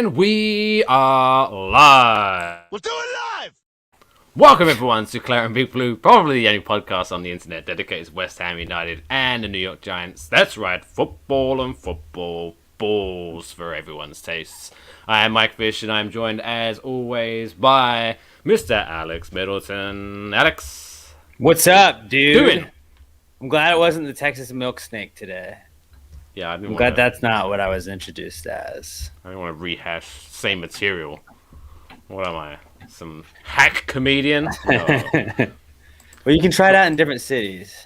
And we are live. We'll do it live! Welcome everyone to Claret and Big Blue, probably the only podcast on the internet dedicated to West Ham United and the New York Giants. That's right, football and football balls for everyone's tastes. I am Mike Fish and I'm joined as always by Mr. Alex Middleton. Alex, what's up, dude? Doing? I'm glad it wasn't the Texas milk snake today. Yeah, I'm glad that's not what I was introduced as. I don't want to rehash same material. What am I? Some hack comedian? No. Well, you can try it out in different cities.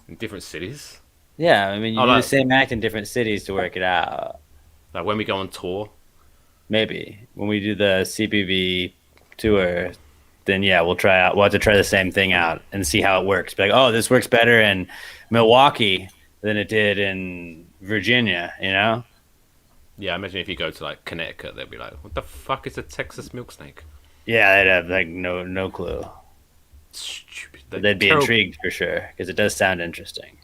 In different cities? Yeah, I mean, you do like, the same act in different cities to work it out. Like when we go on tour? Maybe. When we do the C&BB tour, then yeah, we'll have to try the same thing out and see how it works. Be like, oh, this works better in Milwaukee than it did in Virginia, you know? Yeah, imagine if you go to like Connecticut, they'd be like, "What the fuck is a Texas milk snake?" Yeah, they'd have like no clue. Stupid. But they'd be intrigued for sure because it does sound interesting.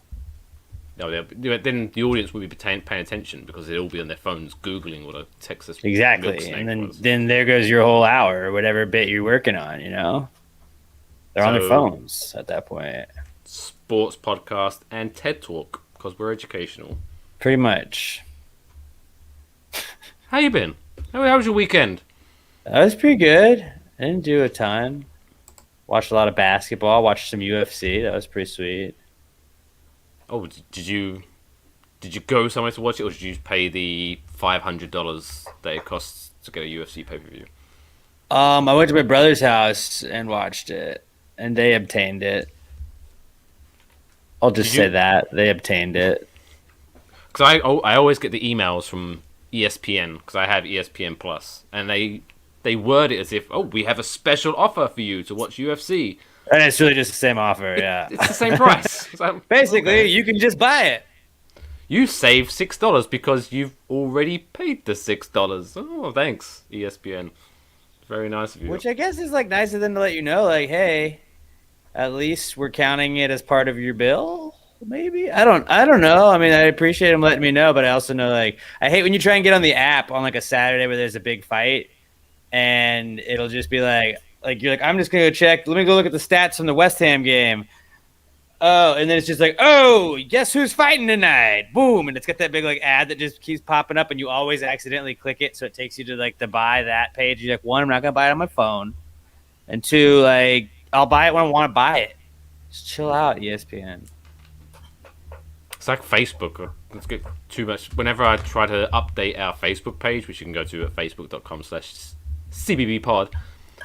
No, then the audience will be paying attention because they'll all be on their phones googling what a Texas milk exactly, snake and was. then there goes your whole hour or whatever bit you're working on. You know, they're on their phones at that point. Sports podcast and TED Talk because we're educational. Pretty much. How you been? How was your weekend? That was pretty good. I didn't do a ton. Watched a lot of basketball. Watched some UFC. That was pretty sweet. Oh, did you go somewhere to watch it, or did you pay the $500 that it costs to get a UFC pay-per-view? I went to my brother's house and watched it, and they obtained it. I'll just say that they obtained it. Because I always get the emails from ESPN because I have ESPN Plus, and they word it as if, oh, we have a special offer for you to watch UFC. And it's really just the same offer, yeah. It's the same price. So, basically, okay. You can just buy it. You save $6 because you've already paid the $6. Oh, thanks, ESPN. Very nice of you. Which I guess is like nice of them to let you know, like, hey, at least we're counting it as part of your bill. Maybe I don't know. I mean, I appreciate them letting me know, but I also know like I hate when you try and get on the app on like a Saturday where there's a big fight, and it'll just be like you're like, I'm just gonna go check. Let me go look at the stats from the West Ham game. Oh, and then it's just like, oh, guess who's fighting tonight? Boom, and it's got that big like ad that just keeps popping up, and you always accidentally click it, so it takes you to like the buy that page. You're like, one, I'm not gonna buy it on my phone, and two, like I'll buy it when I want to buy it. Just chill out, ESPN. It's like Facebook. Let's get too much. Whenever I try to update our Facebook page, which you can go to at facebook.com/CBBpod,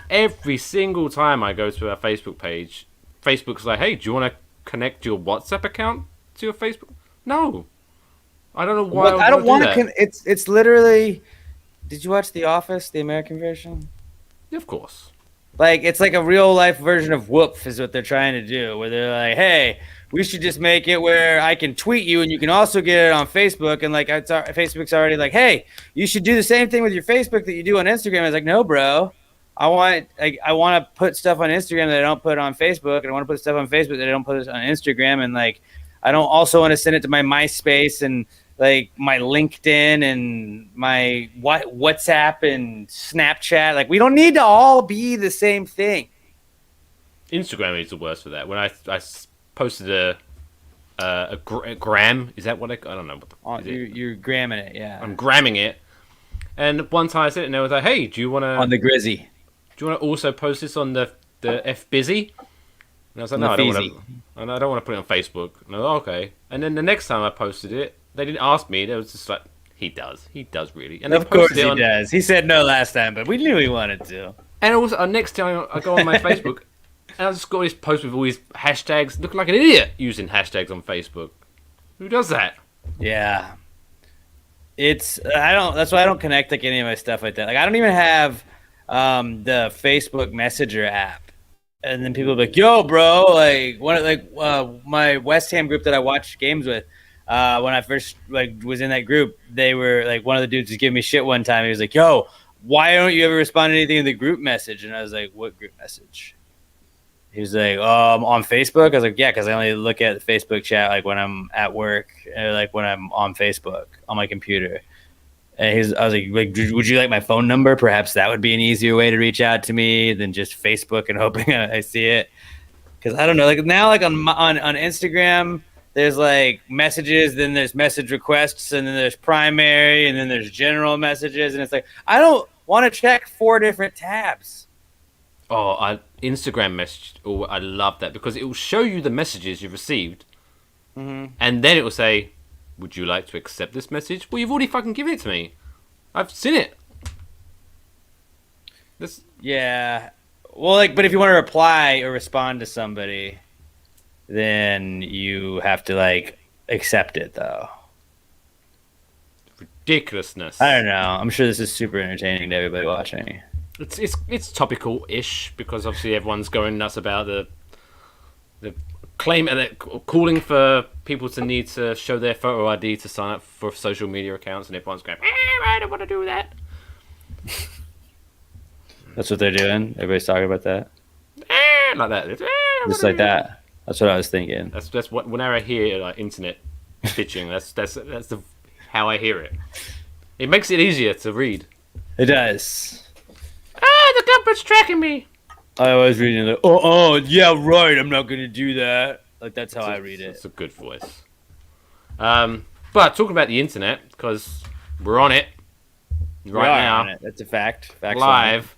every single time I go to our Facebook page, Facebook's like, hey, do you want to connect your WhatsApp account to your Facebook? No. I don't know why. I don't want to. It's literally. Did you watch The Office, the American version? Yeah, of course. Like, it's like a real life version of Whoop is what they're trying to do, where they're like, hey, we should just make it where I can tweet you and you can also get it on Facebook. And like, Facebook's already like, hey, you should do the same thing with your Facebook that you do on Instagram. I was like, no, bro. I want to put stuff on Instagram that I don't put on Facebook, and I want to put stuff on Facebook that I don't put on Instagram. And like, I don't also want to send it to my MySpace and like my LinkedIn and my WhatsApp and Snapchat. Like, we don't need to all be the same thing. Instagram is the worst for that. When I posted a gram, is that what I don't know what you're gramming it, yeah. I'm gramming it, and one time I said it and they was like, hey, do you want to on the Grizzy? Do you want to also post this on the F Busy? And I was like, no, I don't want to put it on Facebook. No, okay. And then the next time I posted it, they didn't ask me. They was just like, he does really. And of course he does. He said no last time, but we knew he wanted to. And also, next time I go on my Facebook, and I just got this post with all these hashtags, looking like an idiot using hashtags on Facebook. Who does that? Yeah. That's why I don't connect like any of my stuff like that. Like, I don't even have the Facebook Messenger app. And then people are like, yo, bro, like my West Ham group that I watched games with, when I first was in that group, they were like, one of the dudes was giving me shit one time. He was like, yo, why don't you ever respond to anything in the group message? And I was like, what group message? He was like, on Facebook? I was like, yeah, because I only look at the Facebook chat like when I'm at work or like when I'm on Facebook on my computer. And I was like, would you like my phone number? Perhaps that would be an easier way to reach out to me than just Facebook and hoping I see it. Because I don't know, like now, like on Instagram, there's like messages, then there's message requests, and then there's primary, and then there's general messages, and it's like I don't want to check 4 different tabs. Oh, Instagram message. Oh, I love that because it will show you the messages you've received, and then it will say, "Would you like to accept this message?" Well, you've already fucking given it to me. I've seen it. Yeah. Well, like, but if you want to reply or respond to somebody, then you have to like accept it, though. Ridiculousness. I don't know. I'm sure this is super entertaining to everybody watching. It's topical-ish because obviously everyone's going nuts about the claim and calling for people to need to show their photo ID to sign up for social media accounts, and everyone's going, I don't want to do that. That's what they're doing. Everybody's talking about that. Like that. Just like that. That's what I was thinking. That's what whenever I hear like internet bitching, that's how I hear it. It makes it easier to read. It does. The government's tracking me. I was reading it. Oh, yeah, right. I'm not gonna do that. Like that's how I read it. It's a good voice. But talking about the internet because we're on it right now. On it. That's a fact. Live.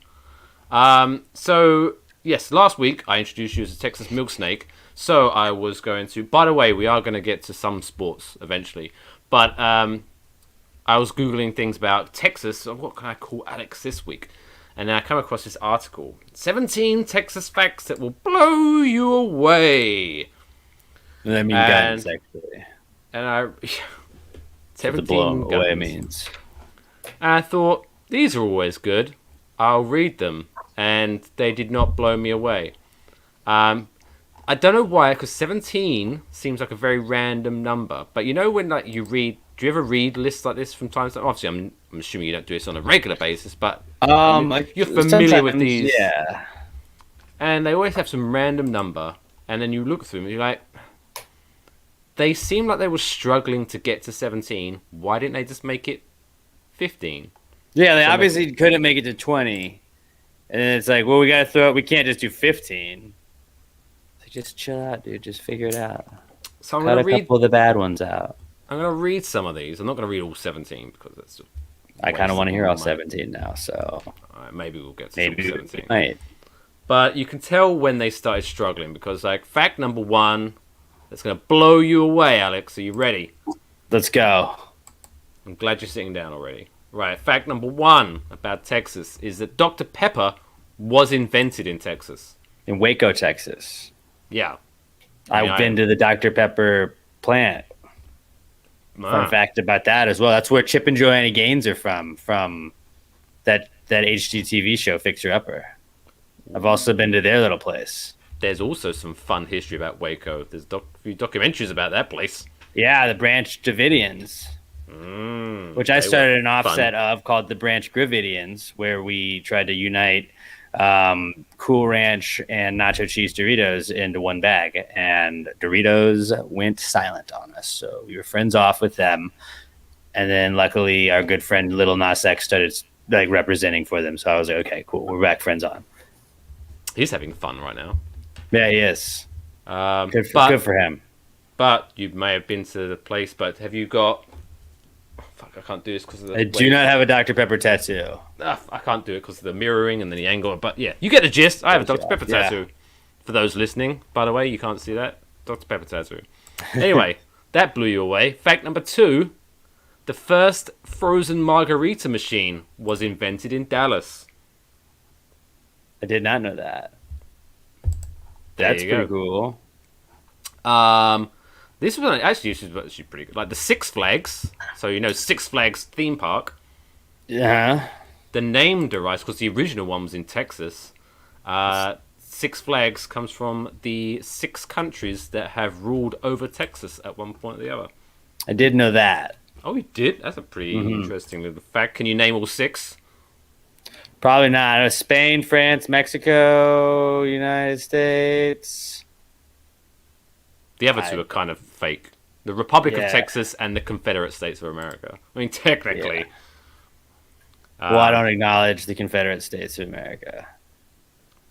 So yes, last week I introduced you as a Texas milk snake. So I was going to. By the way, we are going to get to some sports eventually. But I was googling things about Texas. So what can I call Alex this week? And then I come across this article: 17 Texas facts that will blow you away. I mean, guns actually. And I 17 blow guns. Away means. And I thought these are always good. I'll read them, and they did not blow me away. I don't know why, because 17 seems like a very random number. But you know when like you read, do you ever read lists like this from time to time? Obviously, I'm assuming you don't do this on a regular basis, but you're familiar with these. Yeah. And they always have some random number, and then you look through them, and you're like, they seem like they were struggling to get to 17. Why didn't they just make it 15? Yeah, they obviously couldn't make it to 20. And then it's like, well, we got to throw it. We can't just do 15. Like, just chill out, dude. Just figure it out. So I'm Cut going to a read couple of the bad ones out. I'm going to read some of these. I'm not going to read all 17 because that's just I kind of want to hear all 17 now, so maybe we'll get to maybe 17. Right. But you can tell when they started struggling because, like, fact number 1 that's going to blow you away, Alex. Are you ready? Let's go. I'm glad you're sitting down already. Right, fact number 1 about Texas is that Dr. Pepper was invented in Texas. In Waco, Texas. Yeah. I've been to the Dr. Pepper plant. Fun fact about that as well. That's where Chip and Joanna Gaines are from that HGTV show, Fixer Upper. I've also been to their little place. There's also some fun history about Waco. There's a few documentaries about that place. Yeah, the Branch Davidians. Which I started an offset of called the Branch Gravidians, where we tried to unite Cool Ranch and Nacho Cheese Doritos into one bag, and Doritos went silent on us. So we were friends off with them, and then luckily our good friend Little Nas X started like representing for them. So I was like, okay, cool, we're back friends on. He's having fun right now. Yeah, he is. Good for him. But you may have been to the place. But have you got? Fuck, I can't do this because of the. I do not have a Dr. Pepper tattoo. I can't do it because of the mirroring and then the angle. But yeah, you get the gist. I have a Dr. Pepper tattoo. For those listening, by the way, you can't see that. Dr. Pepper tattoo. Anyway, that blew you away. Fact number 2. The first frozen margarita machine was invented in Dallas. I did not know that. That's pretty cool. This was actually pretty good. Like the Six Flags. So, you know, Six Flags theme park. Yeah. The name derives, because the original one was in Texas. Six Flags comes from the 6 countries that have ruled over Texas at one point or the other. I did know that. Oh, you did? That's a pretty interesting little fact. Can you name all 6? Probably not. Spain, France, Mexico, United States. The other 2 are kind of fake. The Republic of Texas and the Confederate States of America. I mean, technically. Well, I don't acknowledge the Confederate States of America.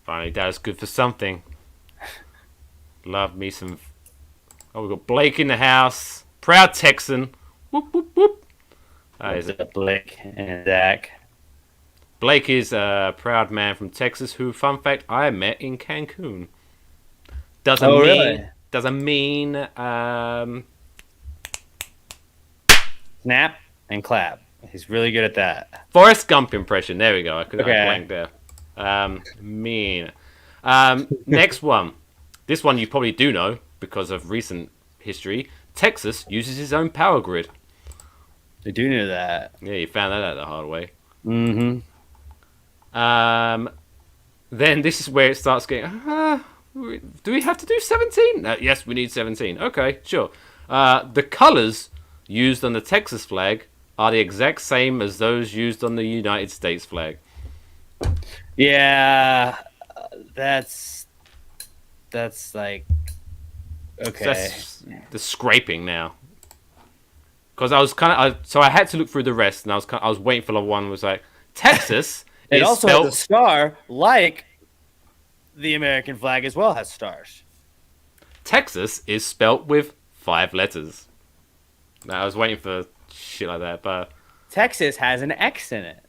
Finally, that is good for something. Love me some. Oh, we've got Blake in the house. Proud Texan. Whoop, whoop, whoop. What's up, Blake and Zach? Blake is a proud man from Texas who, fun fact, I met in Cancun. Really? Doesn't mean Snap and clap. He's really good at that. Forrest Gump impression. There we go. I blanked there. Mean. Next one. This one you probably do know because of recent history. Texas uses its own power grid. I do know that. Yeah, you found that out the hard way. Mm-hmm. Then this is where it starts getting. Do we have to do 17? Yes, we need 17. Okay, sure. The colors used on the Texas flag are the exact same as those used on the United States flag. Yeah, that's like okay. So that's the scraping now. Because I was so I had to look through the rest, and I was waiting for the one was like Texas. It also has a star, like the American flag as well has stars. Texas is spelt with 5 letters. Now I was waiting for shit like that, but Texas has an X in it.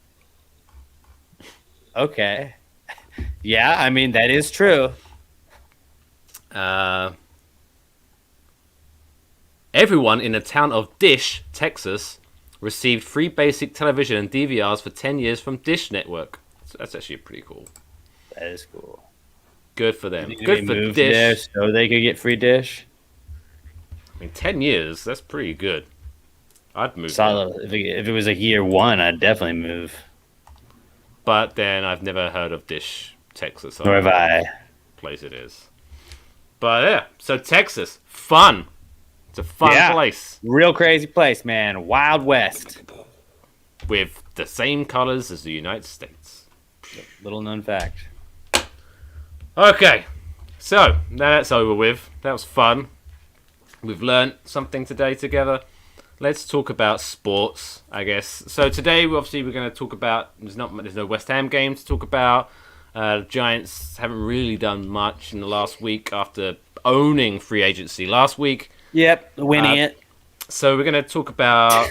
Okay. Yeah, I mean that is true. Everyone in the town of Dish, Texas, received free basic television and DVRs for 10 years from Dish Network. So that's actually pretty cool. That is cool. Good for them. Good for Dish. There so they could get free Dish. I mean, 10 years, that's pretty good. I'd move. Solid. If it was like year 1, I'd definitely move. But then I've never heard of Dish, Texas. Nor have I. Place it is. But yeah, so Texas, fun. It's a fun place. Real crazy place, man. Wild West. With the same colors as the United States. Little known fact. Okay, so now that's over with. That was fun. We've learned something today together. Let's talk about sports, I guess. So today, obviously, we're going to talk about. There's no West Ham game to talk about. The Giants haven't really done much in the last week after owning free agency last week. Yep, winning it. So we're going to talk about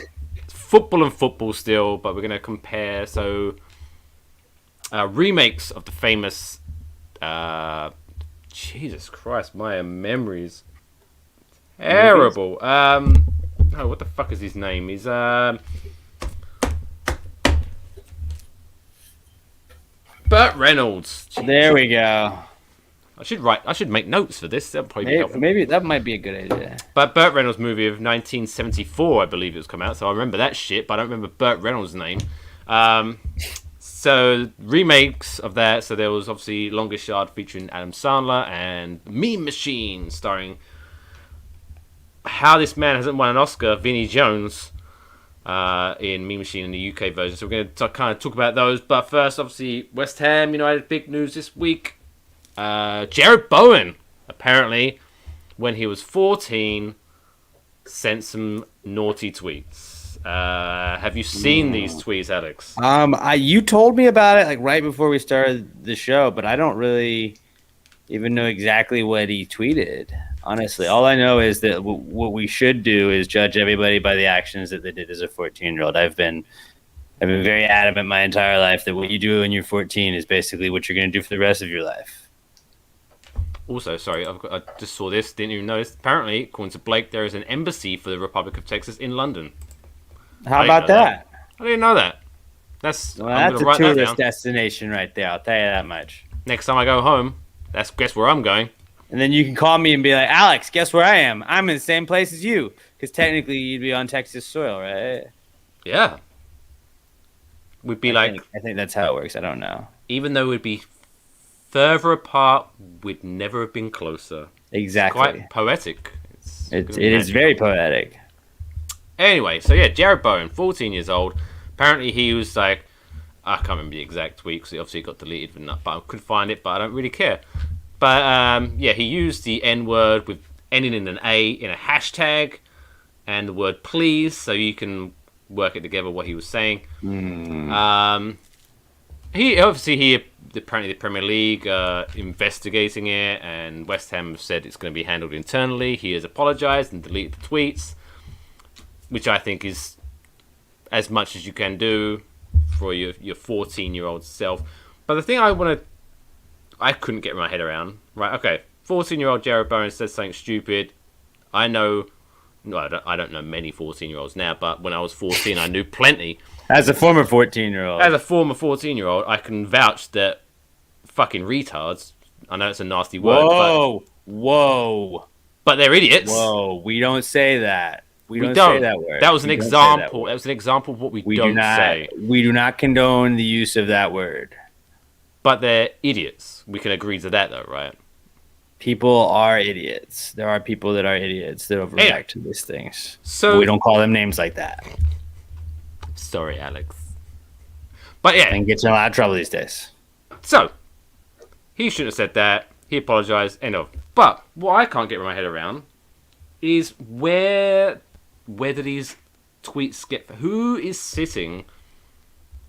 football and football still, but we're going to compare. So remakes of the famous. Jesus Christ, my memory's terrible. Oh, what the fuck is his name? He's Burt Reynolds. Jesus. There we go. I should make notes for this. That'll probably be helpful. Maybe that might be a good idea. But Burt Reynolds' movie of 1974, I believe it was come out. So I remember that shit, but I don't remember Burt Reynolds' name. So remakes of that. So there was obviously Longest Yard featuring Adam Sandler and Mean Machine starring How This Man Hasn't Won an Oscar, Vinnie Jones, in Mean Machine in the UK version. So we're going to kind of talk about those. But first, obviously, West Ham United, big news this week. Jared Bowen, apparently, when he was 14, sent some naughty tweets. Have you seen these tweets, Alex? You told me about it like right before we started the show, but I don't really even know exactly what he tweeted. Honestly, all I know is that what we should do is judge everybody by the actions that they did as a 14-year-old. I've been very adamant my entire life that what you do when you're 14 is basically what you're going to do for the rest of your life. Also, sorry, I just saw this. Didn't even notice. Apparently, according to Blake, there is an embassy for the Republic of Texas in London. How about that? I didn't know that. That's a tourist destination right there. I'll tell you that much. Next time I go home, guess where I'm going. And then you can call me and be like, Alex, guess where I am? I'm in the same place as you. Because technically you'd be on Texas soil, right? Yeah. We'd be I think that's how it works. I don't know. Even though we'd be further apart, we'd never have been closer. Exactly. It's quite poetic. It is very poetic. Anyway, so yeah, Jared Bowen, 14 years old. Apparently he was like, I can't remember the exact tweet because it obviously got deleted, but I could find it, but I don't really care. But yeah, he used the N-word with ending in an A in a hashtag and the word please, so you can work it together what he was saying. He apparently the Premier League investigating it, and West Ham have said it's going to be handled internally. He has apologised and deleted the tweets, which I think is as much as you can do for your 14-year-old self. But the thing I couldn't get my head around, right? Okay, 14-year-old Jared Bowen says something stupid. I don't know many 14-year-olds now, but when I was 14, I knew plenty. As a former 14-year-old. As a former 14-year-old, I can vouch that fucking retards, I know it's a nasty word, Whoa. But they're idiots. Whoa, we don't say that. We don't say that word. That was an example. That was an example of what we don't say. We do not condone the use of that word. But they're idiots. We can agree to that, though, right? People are idiots. There are people that are idiots that overreact to these things. So but we don't call them names like that. Sorry, Alex. But yeah. And gets in a lot of trouble these days. So, he shouldn't have said that. He apologized. End of. But what I can't get my head around is where do these tweets get... Who is sitting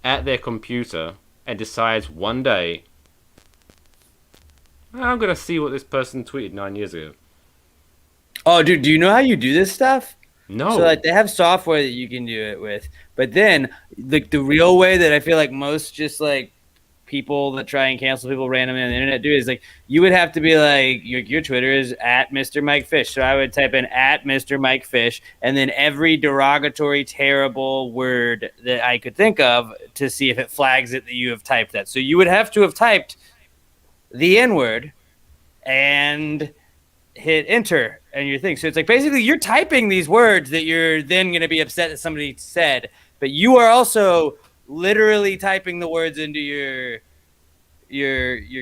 at their computer and decides one day, I'm going to see what this person tweeted 9 years ago? Oh, dude, do you know how you do this stuff? No. So like they have software that you can do it with, but then the real way that I feel like most just like people that try and cancel people randomly on the internet do is like you would have to be like your Twitter is at Mr. Mike Fish, so I would type in at Mr. Mike Fish and then every derogatory terrible word that I could think of to see if it flags it that you have typed that. So you would have to have typed the N-word and hit enter and your thing. So it's like basically you're typing these words that you're then going to be upset that somebody said, but you are also literally typing the words into your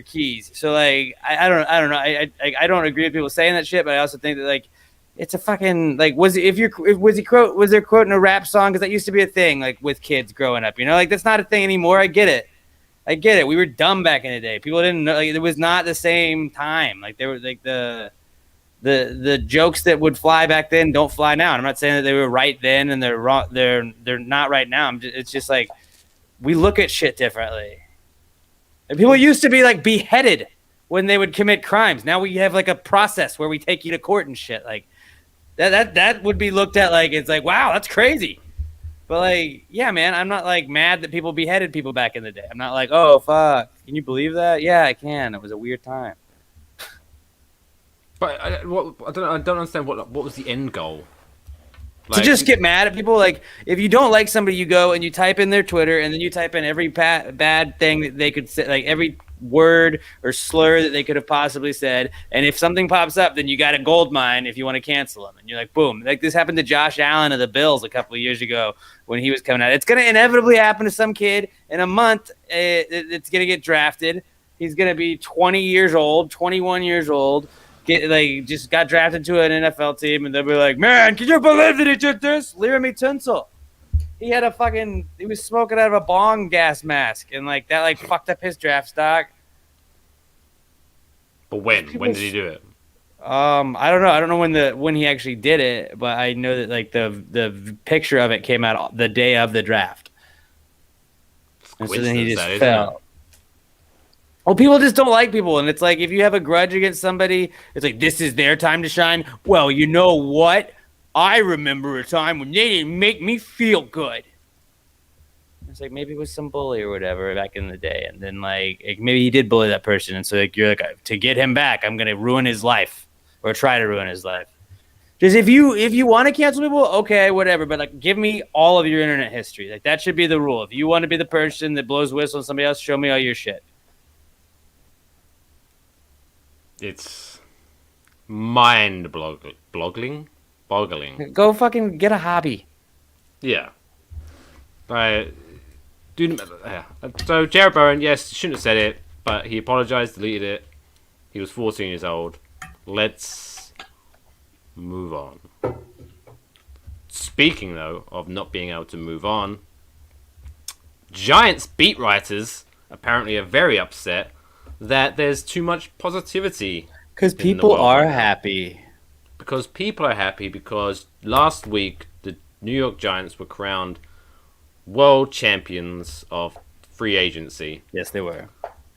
keys. So like I don't know. I don't agree with people saying that shit, but I also think that like it's a fucking like was there quoting a rap song, because that used to be a thing like with kids growing up. You know, like that's not a thing anymore. I get it. We were dumb back in the day. People didn't know. Like, it was not the same time. Like there were like the jokes that would fly back then don't fly now. And I'm not saying that they were right then and they're wrong. They're not right now. It's just like we look at shit differently. And people used to be like beheaded when they would commit crimes. Now we have like a process where we take you to court and shit. Like that would be looked at like it's like wow, that's crazy. But like, yeah, man, I'm not like mad that people beheaded people back in the day. I'm not like, oh fuck, can you believe that? Yeah, I can. It was a weird time. But I don't understand what was the end goal. Like, to just get mad at people. Like if you don't like somebody, you go and you type in their Twitter, and then you type in every bad thing that they could say, like every word or slur that they could have possibly said. And if something pops up, then you got a gold mine if you want to cancel them. And you're like, boom. Like this happened to Josh Allen of the Bills a couple of years ago when he was coming out. It's going to inevitably happen to some kid in a month. It's going to get drafted. He's going to be 20 years old, 21 years old. Just got drafted to an NFL team, and they'll be like, man, can you believe that he did this? Laramie Tunsil. He was smoking out of a bong gas mask, and like that like fucked up his draft stock. But when did he do it? I don't know. I don't know when he actually did it, but I know that like the picture of it came out the day of the draft. And so then he just fell. Well, people just don't like people, and it's like if you have a grudge against somebody, it's like this is their time to shine. Well, you know what? I remember a time when they didn't make me feel good. It's like maybe it was some bully or whatever back in the day, and then like maybe he did bully that person, and so like you're like to get him back, I'm gonna ruin his life or try to ruin his life. Just if you want to cancel people, okay, whatever, but like give me all of your internet history. Like that should be the rule. If you want to be the person that blows whistle on somebody else, show me all your shit. It's mind-boggling. Go fucking get a hobby. Yeah. So Jared Bowen, yes, shouldn't have said it, but he apologized, deleted it. He was 14 years old. Let's move on. Speaking, though, of not being able to move on, Giants beat writers apparently are very upset that there's too much positivity. Because people are happy. Because people are happy because last week the New York Giants were crowned world champions of free agency. Yes, they were.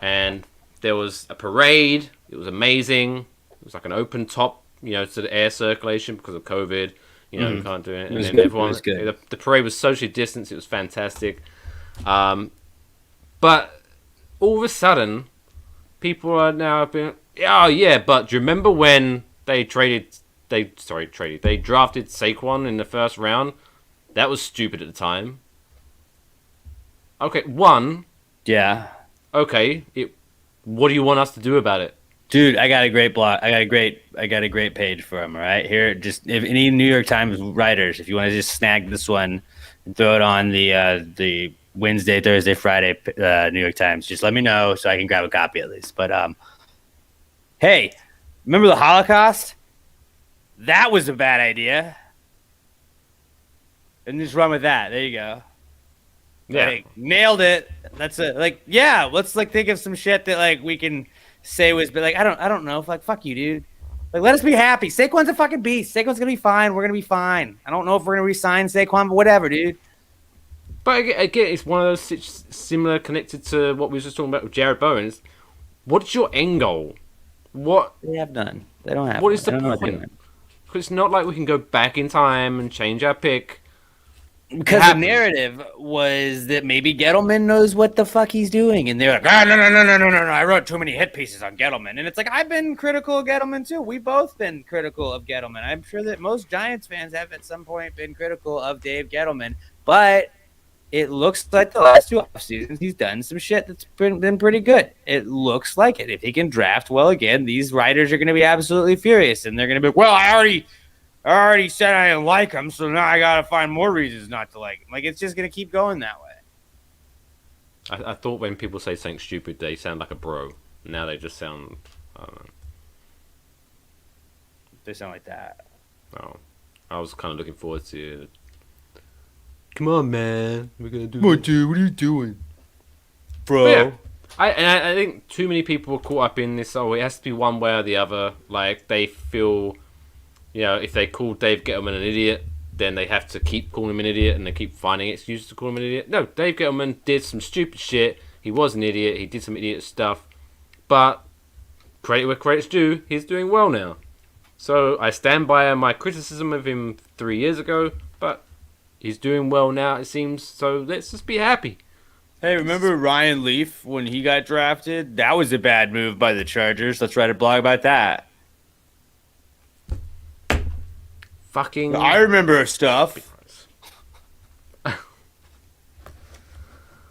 And there was a parade. It was amazing. It was like an open top, to the air circulation because of COVID. You can't do it. And then everyone, It was good. the parade was socially distanced. It was fantastic. But all of a sudden, people are now being, oh yeah, but do you remember when they drafted Saquon in the first round? That was stupid at the time. Okay, Yeah. Okay, what do you want us to do about it? Dude, I got a great blog. I got a great page for him. All right, here, just if any New York Times writers, if you want to just snag this one and throw it on the Wednesday, Thursday, Friday New York Times, just let me know so I can grab a copy at least. But hey, remember the Holocaust? That was a bad idea. And just run with that. There you go. Yeah, Like, nailed it. That's it. Like, yeah, let's like think of some shit that like we can say was, but like I don't know. Like, fuck you, dude. Like, let us be happy. Saquon's a fucking beast. Saquon's gonna be fine. We're gonna be fine. I don't know if we're gonna re-sign Saquon, but whatever, dude. but again, it's one of those similar connected to what we were just talking about with Jared Bowen. What's your end goal? What They have none. They don't have. What one. is the I don't know what they're point? doing. Because it's not like we can go back in time and change our pick. Because the narrative was that maybe Gettleman knows what the fuck he's doing, and they're like, no. I wrote too many hit pieces on Gettleman, and it's like I've been critical of Gettleman too. We've both been critical of Gettleman. I'm sure that most Giants fans have at some point been critical of Dave Gettleman, but it looks like the last two off seasons he's done some shit that's been pretty good. It looks like it. If he can draft well again, these writers are going to be absolutely furious, and they're going to be like, well, I already said I didn't like him, so now I gotta find more reasons not to like him. Like, it's just gonna keep going that way. I thought when people say something stupid, they sound like a bro. Now they just sound, I don't know. They sound like that. Oh, I was kind of looking forward to. Come on, man, we're gonna do. Come on, dude, what are you doing, bro? Yeah. I think too many people are caught up in this. Oh, it has to be one way or the other. Like they feel. If they call Dave Gettleman an idiot, then they have to keep calling him an idiot, and they keep finding excuses to call him an idiot. No, Dave Gettleman did some stupid shit. He was an idiot. He did some idiot stuff. But, credit where credit's due, he's doing well now. So, I stand by my criticism of him 3 years ago, but he's doing well now, it seems. So, let's just be happy. Hey, remember Ryan Leaf when he got drafted? That was a bad move by the Chargers. Let's write a blog about that. Fucking. I remember stuff. But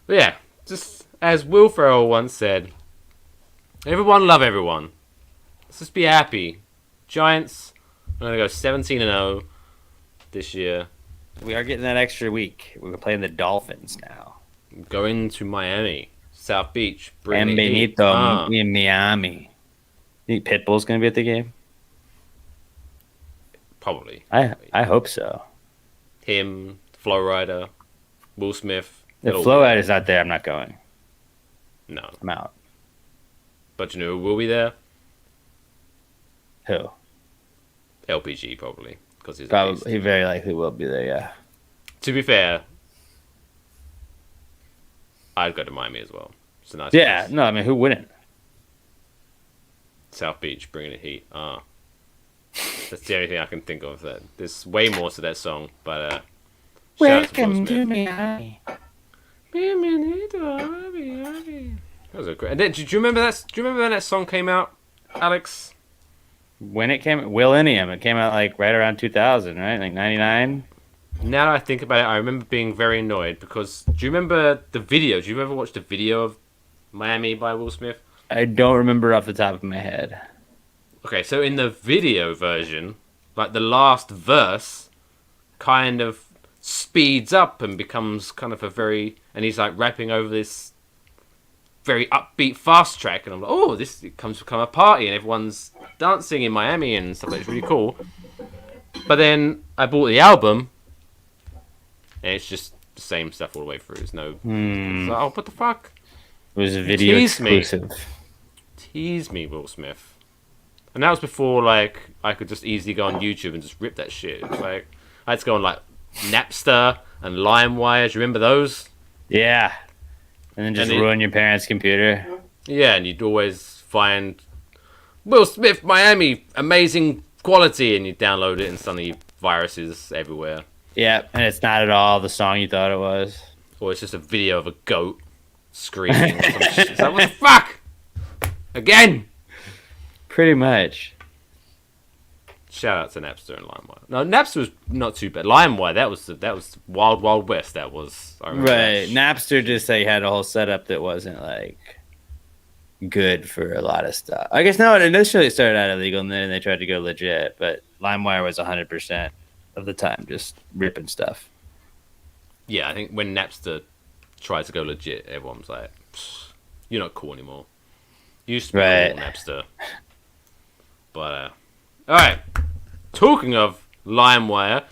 yeah, just as Will Ferrell once said, everyone love everyone. Let's just be happy. Giants, I'm going to go 17-0 this year. We are getting that extra week. We're playing the Dolphins now. Going to Miami, South Beach. And Benito in Miami. You think Pitbull's going to be at the game? Probably. I hope so. Him, Flow Rider, Will Smith. If Flow Rider's not there, I'm not going. No. I'm out. But you know who will be there? Who? LPG, probably. Because he's He very likely will be there, yeah. To be fair, I'd go to Miami as well. It's a nice Yeah, place. no, I mean, who wouldn't? South Beach, bringing the heat. That's the only thing I can think of. That there's way more to that song, but Welcome to Miami. That was a great. And then, do you remember that? Do you remember when that song came out, Alex? When it came, Willennium, it came out like right around 2000, right? Like 99. Now that I think about it, I remember being very annoyed because do you remember the video? Do you ever watch the video of Miami by Will Smith? I don't remember off the top of my head. Okay, so in the video version, like the last verse kind of speeds up and becomes kind of and he's like rapping over this very upbeat fast track, and I'm like, oh, it comes to become a party and everyone's dancing in Miami and stuff. It's really cool. But then I bought the album and it's just the same stuff all the way through. There's no, it's like, oh, what the fuck? It was a video exclusive. Tease me, Will Smith. And that was before, like, I could just easily go on YouTube and just rip that shit. It was like, I had to go on, like, Napster and LimeWire. Do you remember those? Yeah. And then just ruin your parents' computer. Yeah, and you'd always find Will Smith, Miami, amazing quality, and you download it and suddenly viruses everywhere. Yeah, and it's not at all the song you thought it was. Or it's just a video of a goat screaming. Or some shit. It's like, what the fuck? Again? Pretty much. Shout out to Napster and LimeWire. No, Napster was not too bad. LimeWire, that was Wild Wild West. That was right. Napster just had a whole setup that wasn't like good for a lot of stuff. I guess no, it initially started out illegal, and then they tried to go legit. But LimeWire was 100% of the time just ripping stuff. Yeah, I think when Napster tried to go legit, everyone's like, "You're not cool anymore." You used to be cool, Napster. But all right. Talking of LimeWire,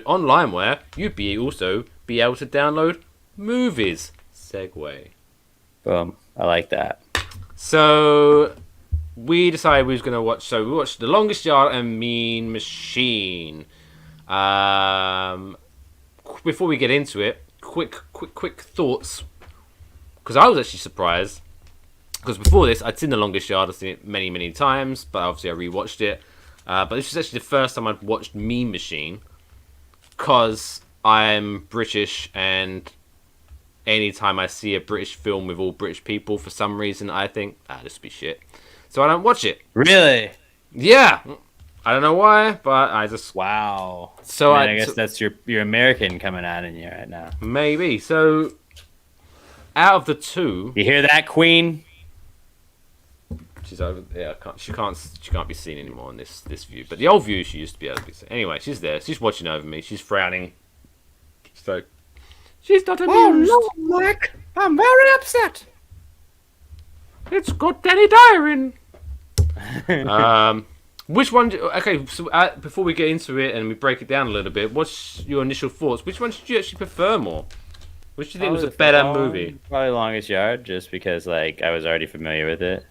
on LimeWire, you'd also be able to download movies. Segway. Boom. I like that. So we decided we was gonna watch. So we watched The Longest Yard and Mean Machine. Before we get into it, quick thoughts. Because I was actually surprised. Because before this, I'd seen The Longest Yard. I'd seen it many times, but obviously I rewatched it. But this was actually the first time I'd watched Mean Machine. Because I'm British, and anytime I see a British film with all British people, for some reason, I think, this would be shit. So I don't watch it. Really? Yeah. I don't know why, but I just... Wow. So I guess that's your American coming out in you right now. Maybe. So, out of the two... You hear that, Queen? She's over. Yeah, she can't be seen anymore in this view. But the old view, she used to be able to be seen. Anyway, she's there. She's watching over me. She's frowning. So she's not amused. Oh no, Mac! I'm very upset. It's got Danny Dyer in. Which one? Okay, so before we get into it and we break it down a little bit, what's your initial thoughts? Which one did you actually prefer more? Which do you think was a better movie? Probably Longest Yard, just because I was already familiar with it.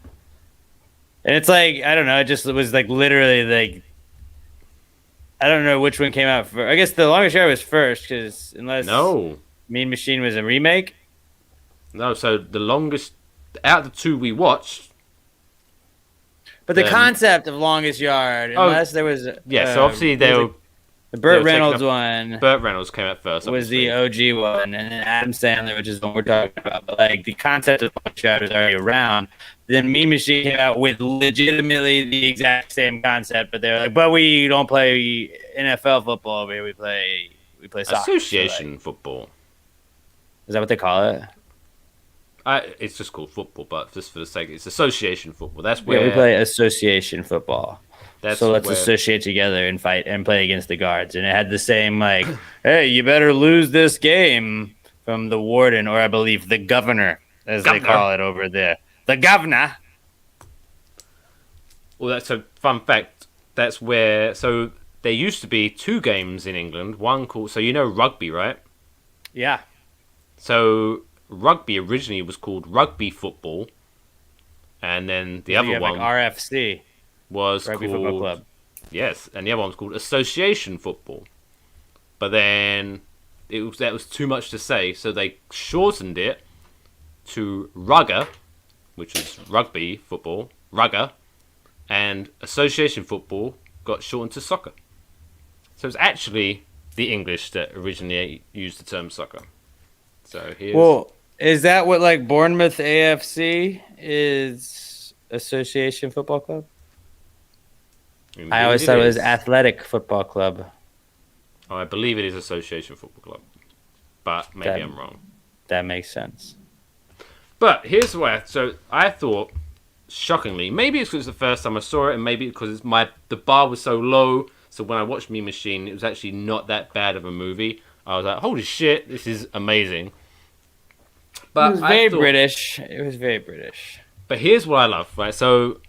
And it's I don't know, it was literally I don't know which one came out first. I guess The Longest Yard was first, because unless Mean Machine was a remake. No, so the longest out of the two we watched. But the concept of Longest Yard, unless there was so obviously the Burt Reynolds one. Burt Reynolds came out first. Obviously. Was the OG one, and then Adam Sandler, which is the one we're talking about. But the concept of Longest Yard was already around. Then Mean Machine came out with legitimately the exact same concept, but they're like, but we don't play NFL football over here. We play soccer. Association football. Is that what they call it? It's just called football, but just for the sake, it's association football. That's where we play association football. So let's associate together and fight and play against the guards. And it had the same hey, you better lose this game from the warden, or I believe the governor, as they call it over there. The governor. Well, that's a fun fact. That's where... So there used to be two games in England. One called... So you know rugby, right? Yeah. So rugby originally was called rugby football. And then the other one... RFC. Was Rugby called... Football Club. Yes, and the other one was called association football. But then that was too much to say, so they shortened it to rugger, which is rugby football, rugger, and association football got shortened to soccer. So it's actually the English that originally used the term soccer. So here's... Well, is that what Bournemouth AFC is? Association Football Club? Indeed, I always thought it was Athletic Football Club. Oh, I believe it is Association Football Club, but maybe I'm wrong. That makes sense. But here's why. So I thought, shockingly, maybe it's because it's the first time I saw it, and maybe because the bar was so low. So when I watched Mean Machine, it was actually not that bad of a movie. I was like, holy shit, this is amazing. But it was very British. It was very British. But here's what I love, right? So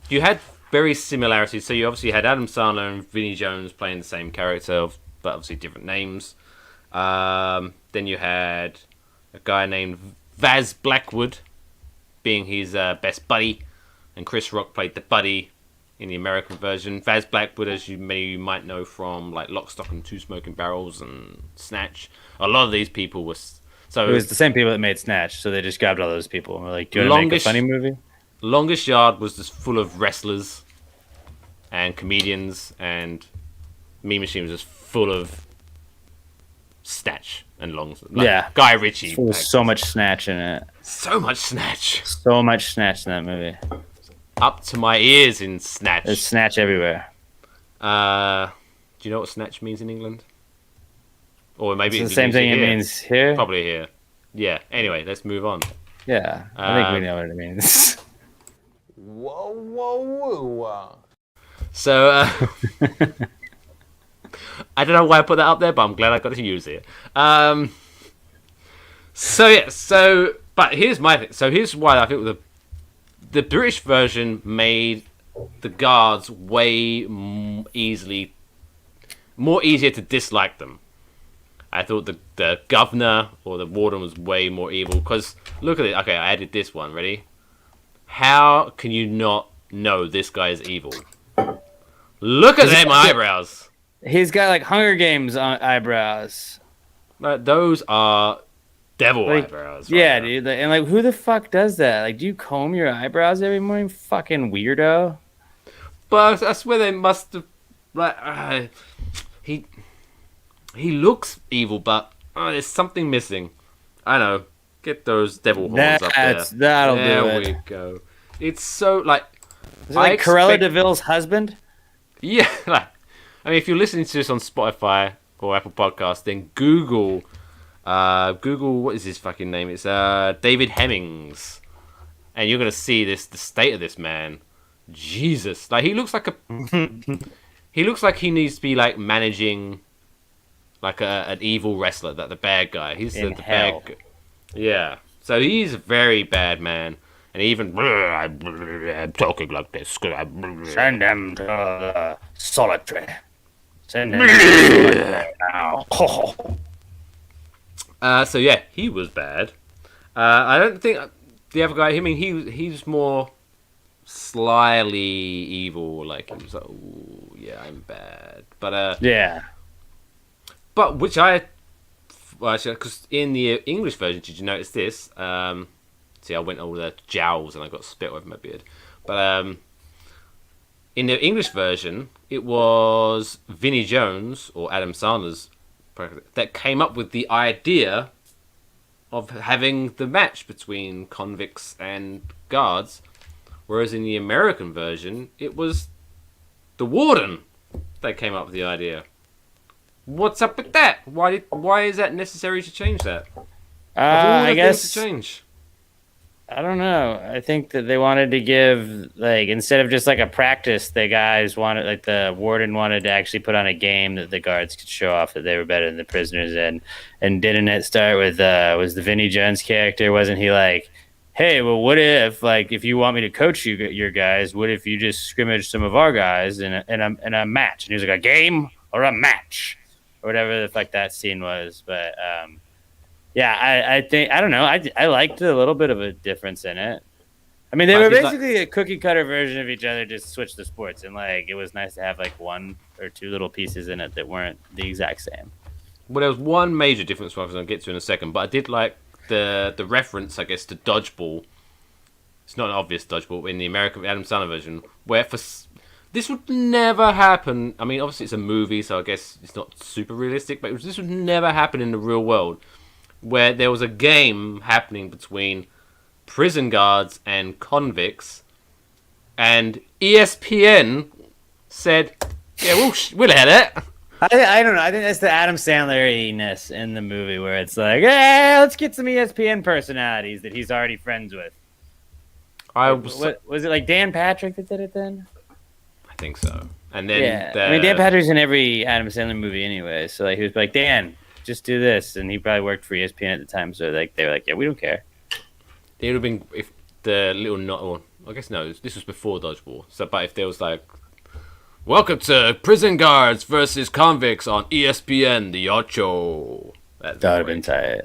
you had very similarities. So you obviously had Adam Sandler and Vinnie Jones playing the same character, but obviously different names. Then you had a guy named Vaz Blackwood being his best buddy, and Chris Rock played the buddy, in the American version. Vaz Blackwood, as you might know from like Lock, Stock, and Two Smoking Barrels and Snatch. A lot of these people were. So it was the same people that made Snatch, so they just grabbed all those people and were like, "Do you want to make a funny movie?" Longest Yard was just full of wrestlers and comedians, and Mean Machine was just full of Snatch and Guy Ritchie. So much Snatch in it. So much Snatch. So much Snatch in that movie. Up to my ears in Snatch. There's Snatch everywhere. Do you know what Snatch means in England? Or maybe it's the same thing it means here? Probably here. Yeah. Anyway, let's move on. Yeah. I think we know what it means. Whoa. So, I don't know why I put that up there, but I'm glad I got to use it. But here's my thing. So here's why I think the British version made the guards way more easier to dislike them. I thought the governor or the warden was way more evil. Because, look at it. Okay, I added this one. Ready? How can you not know this guy is evil? Look at them eyebrows. He's got, like, Hunger Games eyebrows. Those are devil eyebrows. Right? Yeah, dude. And, like, who the fuck does that? Like, do you comb your eyebrows every morning? Fucking weirdo. But I swear they must have... Like, He looks evil, but there's something missing. I know. Get those devil horns up there. That'll do it. There we go. It's so, like... Is it like Cruella DeVille's husband? Yeah. Like, I mean, if you're listening to this on Spotify or Apple Podcasts, then Google, what is his fucking name? It's David Hemmings. And you're going to see the state of this man. Jesus. Like, he looks like he looks like he needs to be, like, managing... like an evil wrestler, that the bad guy. He's the bad guy. Yeah. So he's a very bad man. And even I'm talking like this. Send him to solitary. Send him to now. So yeah, he was bad. I don't think the other guy. I mean, he's more slyly evil. Like, he was like, "Ooh, yeah, I'm bad." But yeah. But which because in the English version, did you notice this? See, I went all the jowls and I got spit over my beard. But in the English version, it was Vinnie Jones or Adam Sandler's that came up with the idea of having the match between convicts and guards, whereas in the American version, it was the warden that came up with the idea. What's up with that? Why is that necessary to change that? I guess to change. I don't know. I think that they wanted to give, like, instead of just like a practice, the warden wanted to actually put on a game that the guards could show off that they were better than the prisoners in. And didn't it start with was the Vinnie Jones character? Wasn't he like, hey, well, what if, like, if you want me to coach your guys, what if you just scrimmage some of our guys in a match? And he was like, a game or a match? Or whatever the fuck that scene was. But yeah, I think, I don't know. I liked a little bit of a difference in it. I mean, they were basically a cookie cutter version of each other, just switch the sports, and like it was nice to have like one or two little pieces in it that weren't the exact same. Well, there was one major difference, which I was going to get to in a second, but I did like the reference, I guess, to dodgeball. It's not an obvious dodgeball in the American Adam Sandler version, where this would never happen. I mean, obviously it's a movie, so I guess it's not super realistic, but this would never happen in the real world, where there was a game happening between prison guards and convicts, and ESPN said, yeah, we'll have it. I don't know. I think that's the Adam Sandler-ness in the movie, where it's like, hey, let's get some ESPN personalities that he's already friends with. Was it like Dan Patrick that did it then? I think so. And then I mean, Dan Patrick's in every Adam Sandler movie anyway, so like he was like, Dan, just do this, and he probably worked for ESPN at the time, so like they were like, yeah, we don't care. It would have been if the little not. Well, I guess no. This was before dodgeball. So, but if there was like, welcome to Prison Guards versus Convicts on ESPN, the Ocho. That would have been tight.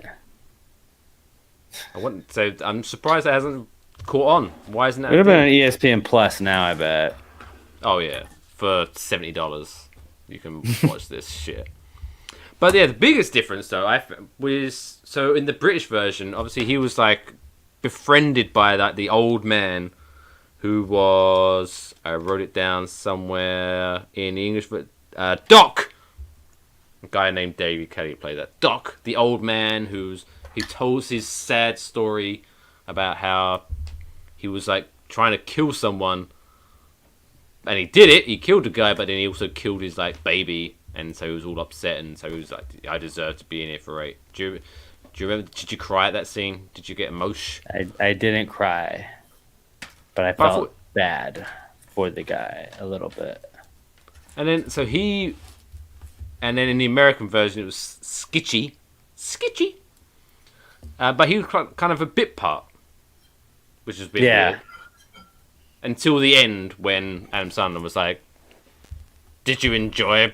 I wouldn't say. I'm surprised that hasn't caught on. Why isn't that? It would have been on ESPN Plus now, I bet. Oh yeah, for $70 you can watch this shit. But yeah, the biggest difference though was so in the British version, obviously he was like befriended by like the old man who was, I wrote it down somewhere in the English, but Doc. A guy named David Kelly played that. Doc, the old man he tells his sad story about how he was like trying to kill someone, and he did it. He killed the guy, but then he also killed his like baby, and so he was all upset, and so he was like, "I deserve to be in here for rape." Do you remember? Did you cry at that scene? Did you get emotional? I didn't cry, but I felt bad for the guy a little bit. And then and then in the American version it was Skitchy, but he was kind of a bit part, which was a bit weird. Until the end, when Adam Sandler was like, "Did you enjoy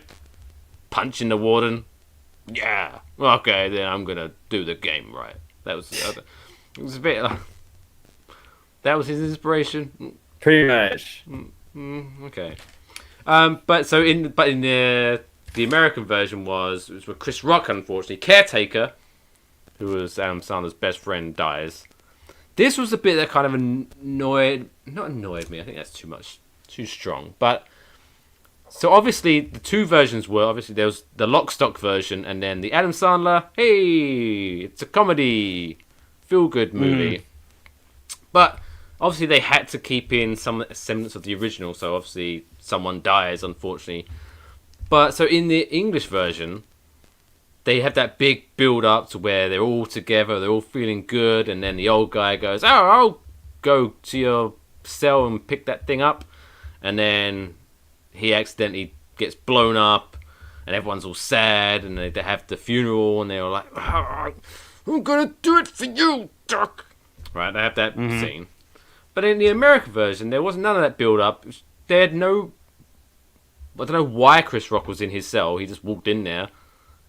punching the warden?" Yeah. Okay, then I'm gonna do the game right. That was the other. It was a bit. That was his inspiration. Pretty much. Okay. But in the American version was with Chris Rock, unfortunately, caretaker, who was Adam Sandler's best friend, dies. This was a bit that kind of not annoyed me. I think that's too strong. But so obviously the two versions were there was the Lock Stock version and then the Adam Sandler. Hey, it's a comedy, feel good movie. But obviously they had to keep in some semblance of the original. So obviously someone dies, unfortunately. But so in the English version, they have that big build up to where they're all together, they're all feeling good, and then the old guy goes, "Oh, I'll go to your cell and pick that thing up," and then he accidentally gets blown up, and everyone's all sad, and they have the funeral, and they're all like, "Oh, I'm gonna do it for you, Doc." Right? They have that scene, but in the American version, there wasn't none of that build up. They had no. I don't know why Chris Rock was in his cell. He just walked in there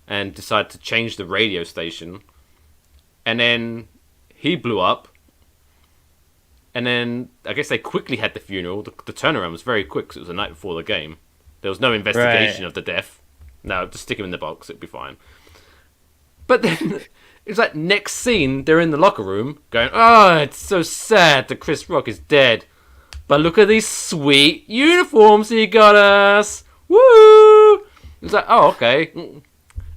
and decided to change the radio station. And then he blew up. And then I guess they quickly had the funeral. The turnaround was very quick because it was the night before the game. There was no investigation of the death. No, just stick him in the box. It'd be fine. But then it's like next scene, they're in the locker room going, "Oh, it's so sad that Chris Rock is dead. But look at these sweet uniforms he got us. Woo!" It's like, oh, okay.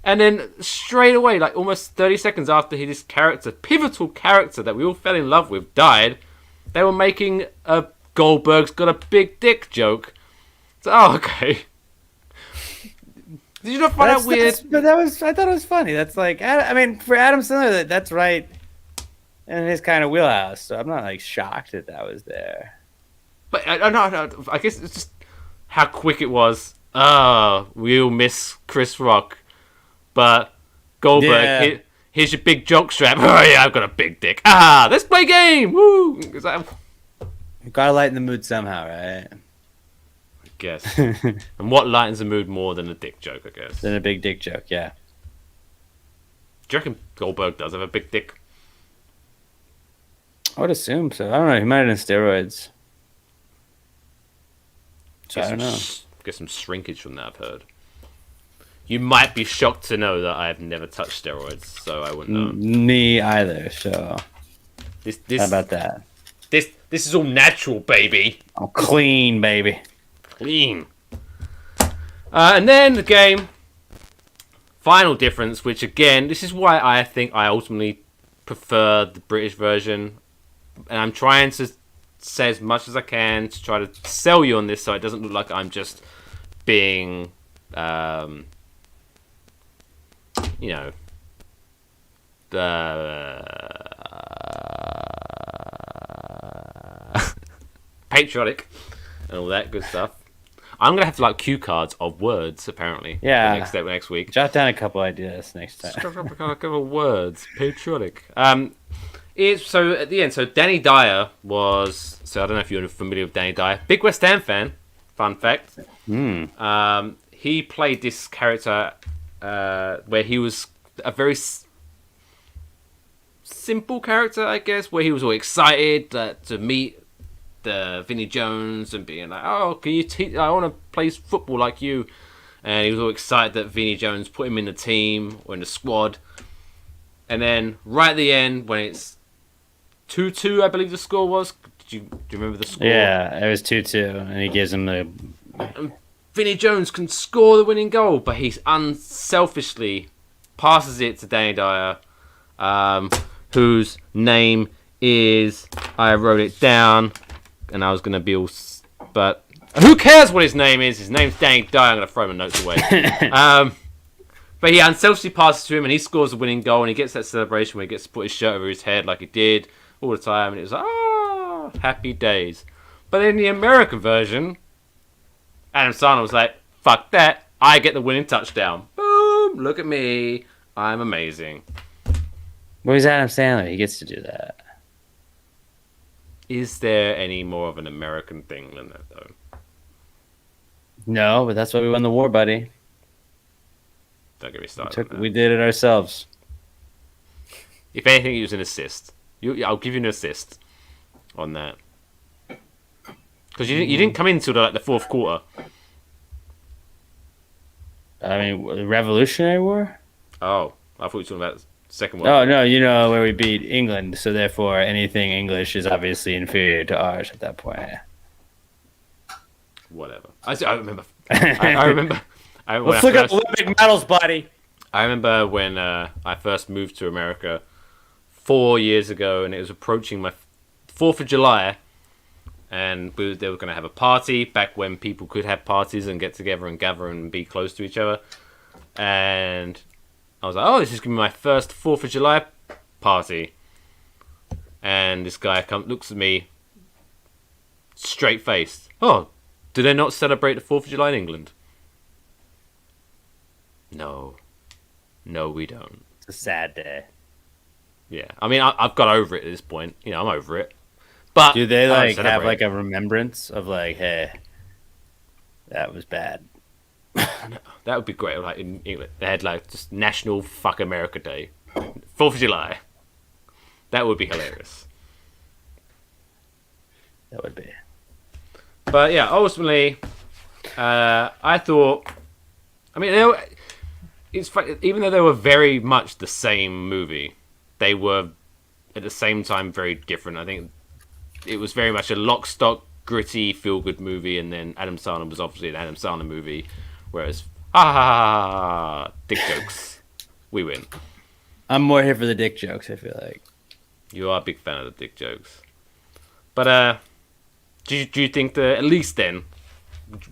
And then straight away, like almost 30 seconds after this character, pivotal character that we all fell in love with, died, they were making a Goldberg's got a big dick joke. So, oh, okay. Did you not find that weird? But I thought it was funny. That's like, I mean, for Adam Sandler, that's right in his kind of wheelhouse. So I'm not like shocked that was there. But I guess it's just how quick it was. Oh, we'll miss Chris Rock. But Goldberg, here's your big jock strap. Oh yeah, I've got a big dick. Ah, let's play game. Woo! You gotta lighten the mood somehow, right? I guess. And what lightens the mood more than a dick joke, I guess? Than a big dick joke, yeah. Do you reckon Goldberg does have a big dick? I would assume so. I don't know. He might have done steroids. So I don't know. Get some shrinkage from that, I've heard. You might be shocked to know that I have never touched steroids, so I wouldn't know. Me either, so... How about that? This is all natural, baby. I'm clean, baby. Clean. And then the game. Final difference, which again, this is why I think I ultimately prefer the British version. And I'm trying to say as much as I can to try to sell you on this so it doesn't look like I'm just being... you know, patriotic and all that good stuff. I'm gonna have to like cue cards of words apparently. Yeah. Next week. Jot down a couple ideas next time. Just a couple of words. Patriotic. It's so at the end. So Danny Dyer was. So I don't know if you're familiar with Danny Dyer. Big West Ham fan. Fun fact. He played this character. Where he was a very simple character, I guess, where he was all excited to meet Vinnie Jones and being like, "Oh, can you teach? I want to play football like you." And he was all excited that Vinnie Jones put him in the team or in the squad. And then right at the end, when it's 2-2, I believe the score was. Do you remember the score? Yeah, it was 2-2, and he gives him the. And Vinnie Jones can score the winning goal, but he unselfishly passes it to Danny Dyer, whose name is, I wrote it down, and I was going to be all, but who cares what his name is? His name's Danny Dyer. I'm going to throw my notes away. But he unselfishly passes to him, and he scores the winning goal, and he gets that celebration where he gets to put his shirt over his head like he did all the time, and it was like, happy days. But in the American version, Adam Sandler was like, fuck that, I get the winning touchdown. Boom, look at me, I'm amazing. Well, he's Adam Sandler, he gets to do that. Is there any more of an American thing than that, though? No, but that's why we won the war, buddy. Don't get me started. We did it ourselves. If anything, it was an assist. I'll give you an assist on that. Because you didn't come in until the fourth quarter. I mean, the Revolutionary War? Oh, I thought you were talking about the second one. Oh, no, you know where we beat England, so therefore anything English is obviously inferior to ours at that point. Whatever. I remember. I remember. Let's look up Olympic medals, buddy. I remember when I first moved to America 4 years ago, and it was approaching my 4th of July, and they were going to have a party back when people could have parties and get together and gather and be close to each other. And I was like, oh, this is going to be my first 4th of July party. And this guy looks at me straight-faced. Oh, do they not celebrate the 4th of July in England? No, we don't. It's a sad day. Yeah, I mean, I've got over it at this point. You know, I'm over it. But do they have like a remembrance of like, hey, that was bad? That would be great. Like in England, they had like just National Fuck America Day, 4th of July. That would be hilarious. That would be. But yeah, ultimately, I thought. I mean, it's funny, even though they were very much the same movie, they were at the same time very different. I think it was very much a lock, stock, gritty, feel-good movie, and then Adam Sandler was obviously an Adam Sandler movie, whereas dick jokes, we win. I'm more here for the dick jokes. I feel like you are a big fan of the dick jokes, but do you think that at least then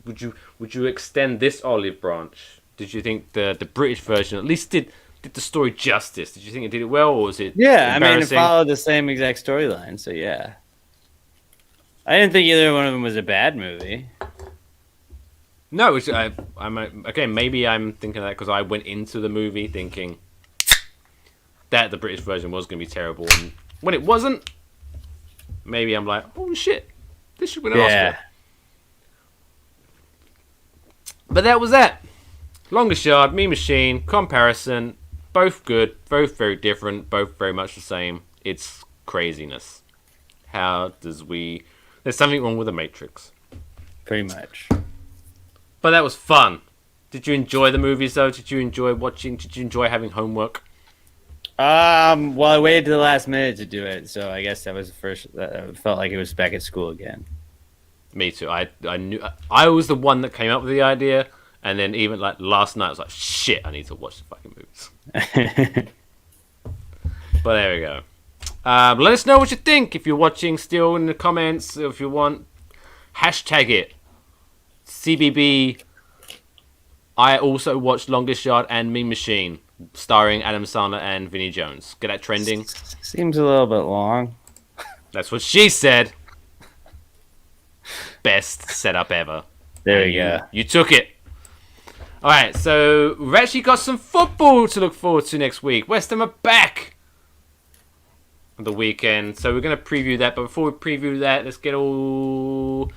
would you extend this olive branch? Did you think the British version at least did the story justice? Did you think it did it well, or was it? Yeah, I mean, it followed the same exact storyline, so yeah. I didn't think either one of them was a bad movie. No, again, maybe I'm thinking that because I went into the movie thinking that the British version was going to be terrible, and when it wasn't, maybe I'm like, oh shit, this should win an Oscar. But that was that. Longest Yard, Mean Machine, comparison, both good, both very different, both very much the same. It's craziness. There's something wrong with the Matrix. Pretty much. But that was fun. Did you enjoy the movies though? Did you enjoy watching? Did you enjoy having homework? Well, I waited to the last minute to do it, so I guess that was the first. I felt like it was back at school again. Me too. I knew I was the one that came up with the idea. And then even like last night, I was like, shit, I need to watch the fucking movies. But there we go. Let us know what you think. If you're watching still in the comments, if you want, hashtag it. C&BB. I also watched Longest Yard and Mean Machine, starring Adam Sandler and Vinnie Jones. Get that trending? Seems a little bit long. That's what she said. Best setup ever. There you go. You took it. Alright, so we've actually got some football to look forward to next week. West Ham are back on the weekend, so we're going to preview that. But before we preview that, let's get all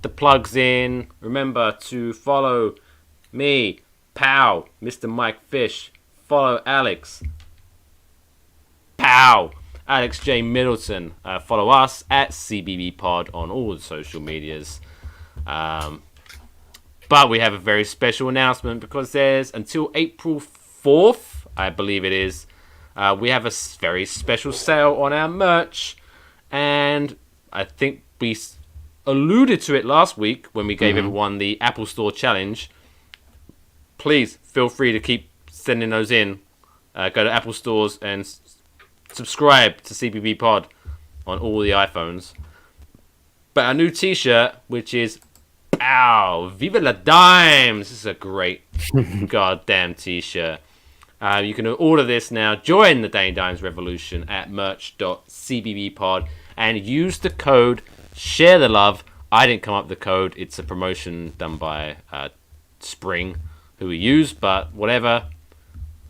the plugs in. Remember to follow me, Pow, Mr. Mike Fish. Follow Alex, Pow, Alex J. Middleton. Follow us at C&BB Pod on all the social medias. But we have a very special announcement because there's until April 4th, I believe it is, we have a very special sale on our merch. And I think we alluded to it last week when we gave everyone the Apple Store challenge. Please feel free to keep sending those in. Go to Apple Stores and subscribe to C&BB Pod on all the iPhones. But our new t-shirt, which is Viva la Dimes. This is a great goddamn t-shirt. You can order this now. Join the Dane Dimes revolution at merch.cbbpod and use the code Share the Love. I didn't come up with the code. It's a promotion done by Spring, who we use, but whatever.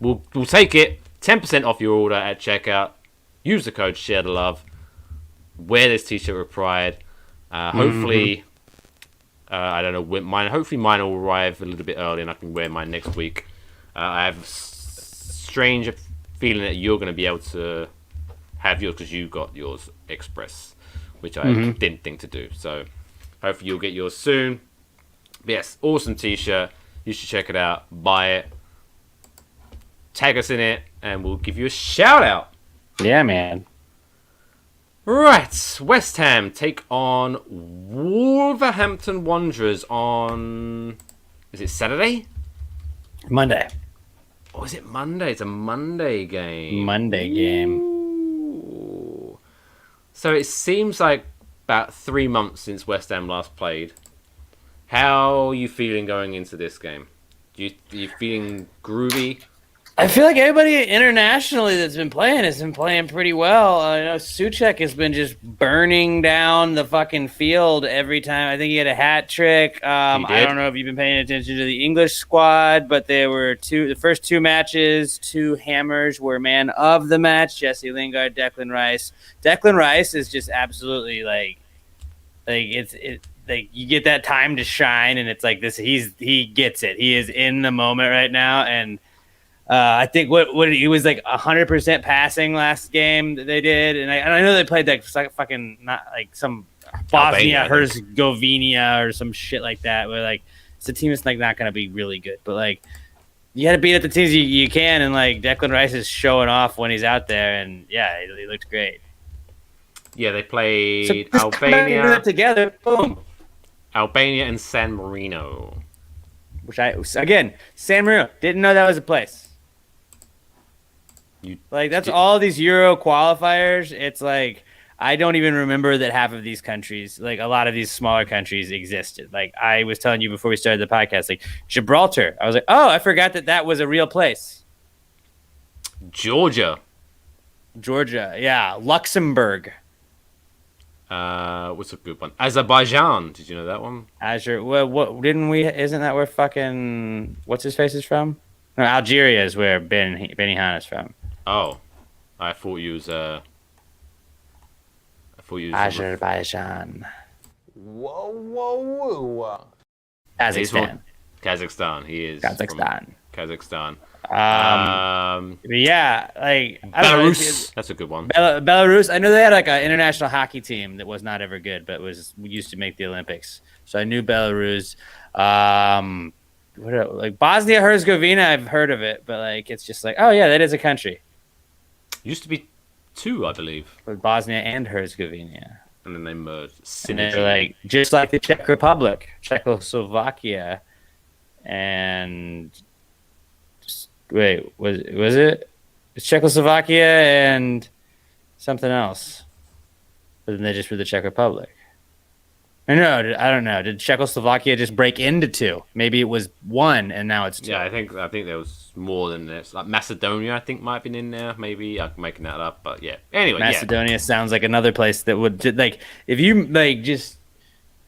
We'll take it. 10% off your order at checkout. Use the code Share the Love. Wear this t-shirt with pride. Hopefully, I don't know when mine. Hopefully, mine will arrive a little bit early, and I can wear mine next week. I have a strange feeling that you're going to be able to have yours because you got yours express, which I didn't think to do. So, hopefully, you'll get yours soon. But yes, awesome t-shirt. You should check it out. Buy it. Tag us in it, and we'll give you a shout out. Yeah, man. Right, West Ham take on Wolverhampton Wanderers on... Is it Saturday? Monday. Oh, is it Monday? It's a Monday game. Monday game. Ooh. So it seems like about 3 months since West Ham last played. How are you feeling going into this game? Are you feeling groovy? I feel like everybody internationally that's been playing has been playing pretty well. I know Souček has been just burning down the fucking field every time. I think he had a hat trick. I don't know if you've been paying attention to the English squad, but there were the first 2 matches, 2 hammers were man of the match. Jesse Lingard, Declan Rice. Declan Rice is just absolutely like you get that time to shine, and it's like this. He gets it. He is in the moment right now, and. I think what he was like 100% passing last game that they did, and I know they played like fucking not like some Bosnia Herzegovina or some shit like that, where like it's a team that's like not gonna be really good, but like you got to beat up the teams you can, and like Declan Rice is showing off when he's out there, and yeah, he looked great. Yeah, they played Albania together. Boom. Albania and San Marino. San Marino didn't know that was a place. That's all these Euro qualifiers. It's like I don't even remember that half of these countries, like a lot of these smaller countries, existed. Like I was telling you before we started the podcast, like Gibraltar. I was like, oh, I forgot that was a real place. Georgia, yeah. Luxembourg. What's a good one? Azerbaijan. Did you know that one? What didn't we? Isn't that where fucking what's his face is from? No, Algeria is where Benihana is from. Oh, I thought you was Azerbaijan. Whoa. Kazakhstan. He is Kazakhstan. Kazakhstan. Yeah, like Belarus. That's a good one. Belarus. I know they had like an international hockey team that was not ever good, but used to make the Olympics. So I knew Belarus. Like Bosnia Herzegovina, I've heard of it, but like it's just like, oh yeah, that is a country. Used to be 2, I believe. With Bosnia and Herzegovina. And then they merged. Synergy. And they're like just like the Czech Republic, Czechoslovakia, and was it? It's Czechoslovakia and something else. But then they just were the Czech Republic. No, I don't know. Did Czechoslovakia just break into 2? Maybe it was 1, and now it's 2. Yeah, I think there was more than this. Like Macedonia, I think might have been in there. Maybe I'm making that up, but yeah. Anyway, Macedonia sounds like another place that would like if you like just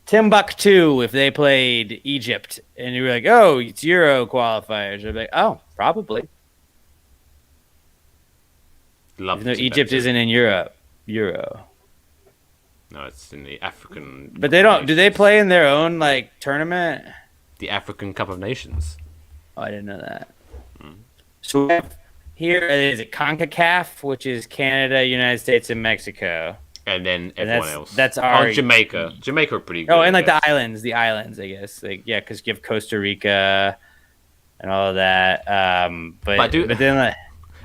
Timbuktu if they played Egypt, and you were like, oh, it's Euro qualifiers. I'd be like, oh, probably. Even though Egypt isn't in Europe. No, it's in the African. But they don't. Do they play in their own like tournament? The African Cup of Nations. Oh, I didn't know that. So here is it CONCACAF, which is Canada, United States, and Mexico. And then everyone else. That's our Jamaica. Jamaica are pretty good. Oh, and like the islands, I guess. Like because you have Costa Rica and all of that. But then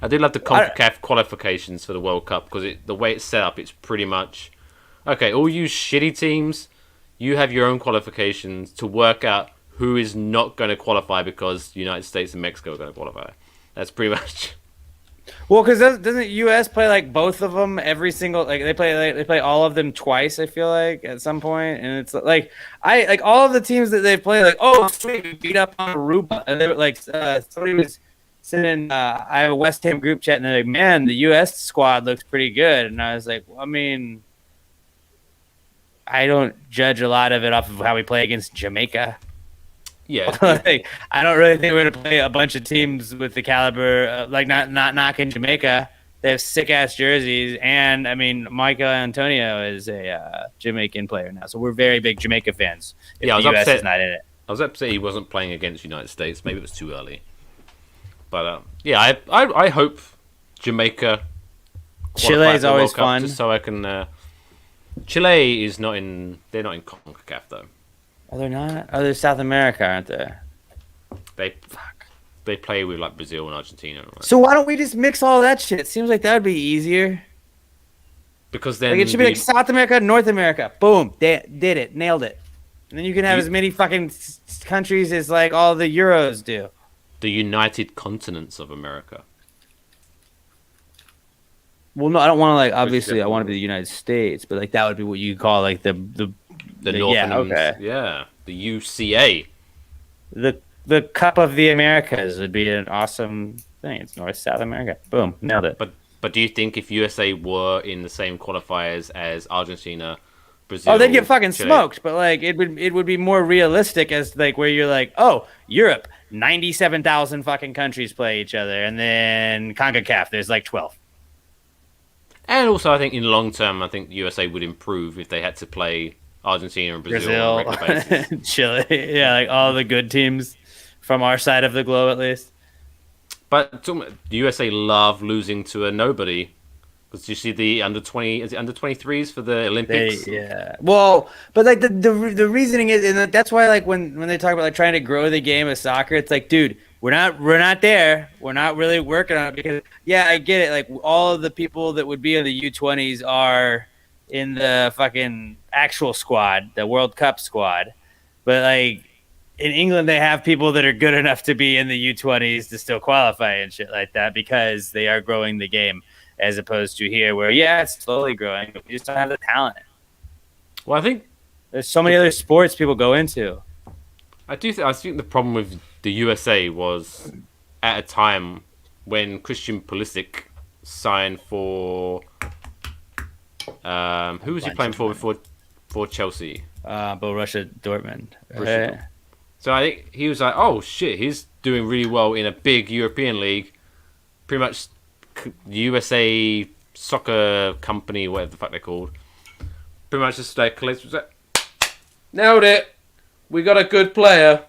I do love the CONCACAF qualifications for the World Cup because the way it's set up, it's pretty much okay. All you shitty teams, you have your own qualifications to work out who is not going to qualify because the United States and Mexico are going to qualify. That's pretty much. Well, because doesn't U.S. play like both of them every single they play all of them twice? I feel like at some point, and it's like all of the teams that they play like sweet, we beat up on Aruba, and they were like somebody was sitting. I have a West Ham group chat, and they're like, man, the U.S. squad looks pretty good, and I was like, well, I mean, I don't judge a lot of it off of how we play against Jamaica. Yeah, I don't really think we're gonna play a bunch of teams with the caliber, not knocking Jamaica. They have sick ass jerseys, and I mean, Michael Antonio is a Jamaican player now, so we're very big Jamaica fans. If I was the US upset. Is not in it. I was upset he wasn't playing against the United States. Maybe it was too early. But I hope Jamaica. Chile is always fun, just so I can. Chile is not in. They're not in CONCACAF though. Oh, they're not? Oh, they're South America, aren't they? They play with like Brazil and Argentina. Right? So why don't we just mix all that shit? It seems like that would be easier. Because then it should be like South America, North America. Boom, they did it, nailed it. And then you can have as many fucking countries as like all the Euros do. The United Continents of America. Well, no, I don't want to obviously I want to be the United States, but like that would be what you call like the Northern, the UCA. The Cup of the Americas would be an awesome thing. It's North South America. Boom, nailed it. But do you think if USA were in the same qualifiers as Argentina, Brazil? Oh, they'd get fucking Chile, smoked. But like it would be more realistic as like where you're like, oh, Europe, 97,000 fucking countries play each other, and then CONCACAF, there's like 12. And also, I think in the long term, I think the USA would improve if they had to play Argentina and Brazil on a regular basis. Chile, yeah, like all the good teams from our side of the globe, at least. But the USA love losing to a nobody. Because you see the under 23s for the Olympics. Yeah. Well, but like the reasoning is, and that's why like when they talk about like trying to grow the game of soccer, it's like, dude, we're not there. We're not really working on it because I get it. Like all of the people that would be in the U20s are in the fucking actual squad, the World Cup squad. But like in England, they have people that are good enough to be in the U20s to still qualify and shit like that because they are growing the game, as opposed to here where it's slowly growing, but we just don't have the talent. Well, I think there's so many other sports people go into. I think the problem with the USA was at a time when Christian Pulisic signed for who was he playing for before Chelsea? Borussia Dortmund. Right? So I think he was like, oh shit, he's doing really well in a big European league. Pretty much the USA soccer company, whatever the fuck they're called. Pretty much just like nailed it. We got a good player.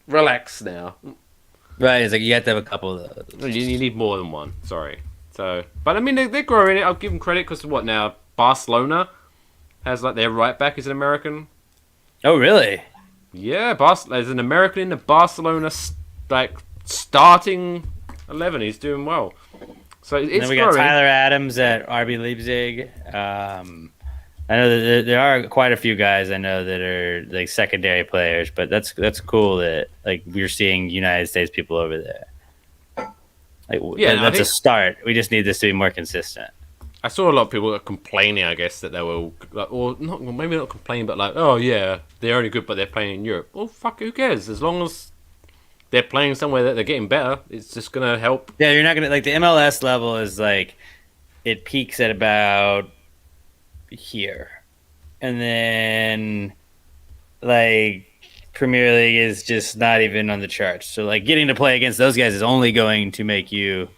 Relax now. Right, it's like you have to have a couple of those. You need more than one. Sorry. So, but I mean, they're growing it. I'll give them credit because what now? Barcelona has like their right back is an American. Oh, really? Yeah, there's an American in the Barcelona starting 11. He's doing well. So it's and then we growing. Got Tyler Adams at RB Leipzig. I know that there are quite a few guys I know that are like secondary players, but that's cool that like we're seeing United States people over there. Like that's a start. We just need this to be more consistent. I saw a lot of people complaining, I guess, that they were like, or not, maybe not complaining, but like, oh yeah, they're only good, but they're playing in Europe. Well, fuck, who cares? As long as they're playing somewhere that they're getting better, it's just gonna help. Yeah, you're not gonna like the MLS level is like it peaks at about here, and then like Premier League is just not even on the charts. So like getting to play against those guys is only going to make you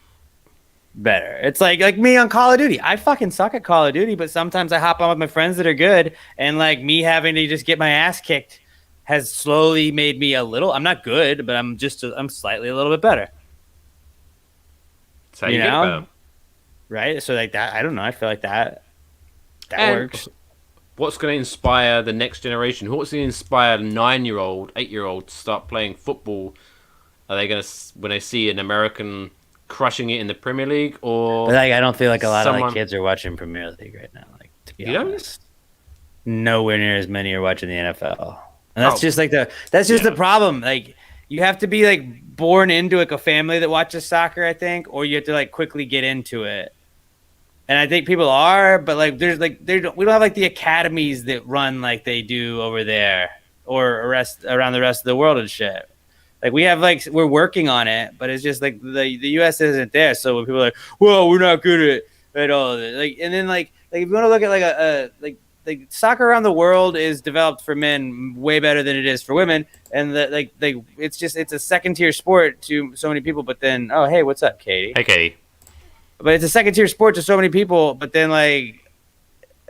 better. It's like me on Call of Duty. I fucking suck at Call of Duty, but sometimes I hop on with my friends that are good, and like me having to just get my ass kicked has slowly made me a little. I'm not good, but I'm slightly a little bit better. That's how you get better. Right? So like that, I don't know. I feel like that And works. what's going to inspire the next generation? What's going to inspire a 9-year-old, 8-year-old to start playing football? Are they going to, when they see an American crushing it in the Premier League, or But like, I don't feel like a lot of someone? like kids are watching Premier League right now. Like, to be You don't? honest, nowhere near as many are watching the NFL, and that's Oh, just like the problem. Like, you have to be like born into like a family that watches soccer, I think, or you have to like quickly get into it. And I think people are, but like we don't have like the academies that run like they do over there or around the rest of the world and shit. Like we have like we're working on it, but it's just like the U.S. isn't there. So when people are like, "Well, we're not good at all," like, and then like if you want to look at like like soccer around the world is developed for men way better than it is for women, and it's a second tier sport to so many people. But then, oh hey, what's up, Katie? hey, Katie. But it's a second tier sport to so many people. But then like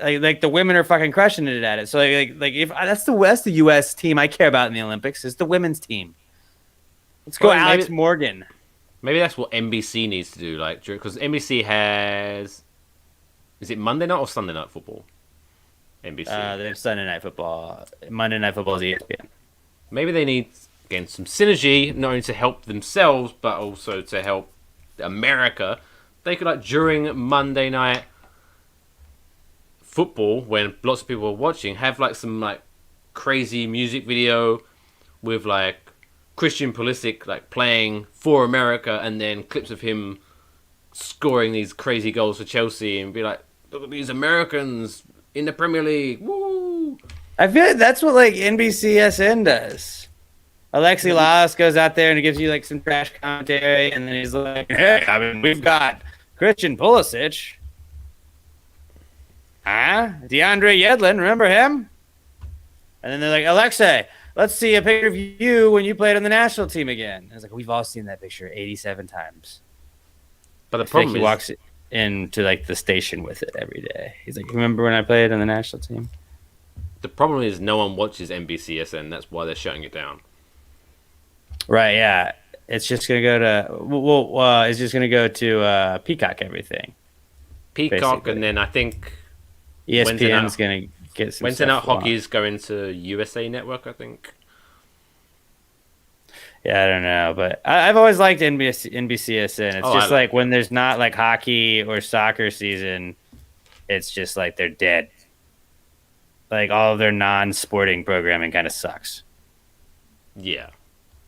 the women are fucking crushing it at it. So like if that's the U.S. team I care about in the Olympics is the women's team. Let's go, Alex Morgan. Maybe that's what NBC needs to do, like, because NBC has, is it Monday night or Sunday night football? NBC. They have Sunday night football. Monday night football is ESPN. Maybe they need, again, some synergy, not only to help themselves, but also to help America. They could, like, during Monday night football, when lots of people are watching, have, like, some, like, crazy music video with, like, Christian Pulisic like playing for America, and then clips of him scoring these crazy goals for Chelsea, and be like, "Look at these Americans in the Premier League!" Woo! I feel like that's what like NBCSN does. Alexi Lalas goes out there and gives you like some trash commentary, and then he's like, "Hey, I mean, we've got Christian Pulisic, DeAndre Yedlin, remember him?" And then they're like, "Alexei, let's see a picture of you when you played on the national team again." I was like, we've all seen that picture 87 times. But the problem he walks into like the station with it every day. He's like, "Remember when I played on the national team?" The problem is no one watches NBCSN. That's why they're shutting it down. Right? Yeah, it's just gonna go to it's just gonna go to Peacock everything. Peacock, basically. And then I think ESPN's gonna get some. Wednesday night hockey is going to USA Network, I think. Yeah, I don't know, but I've always liked NBCSN. It's just like when there's not like hockey or soccer season, it's just like they're dead. Like all of their non-sporting programming kind of sucks. Yeah,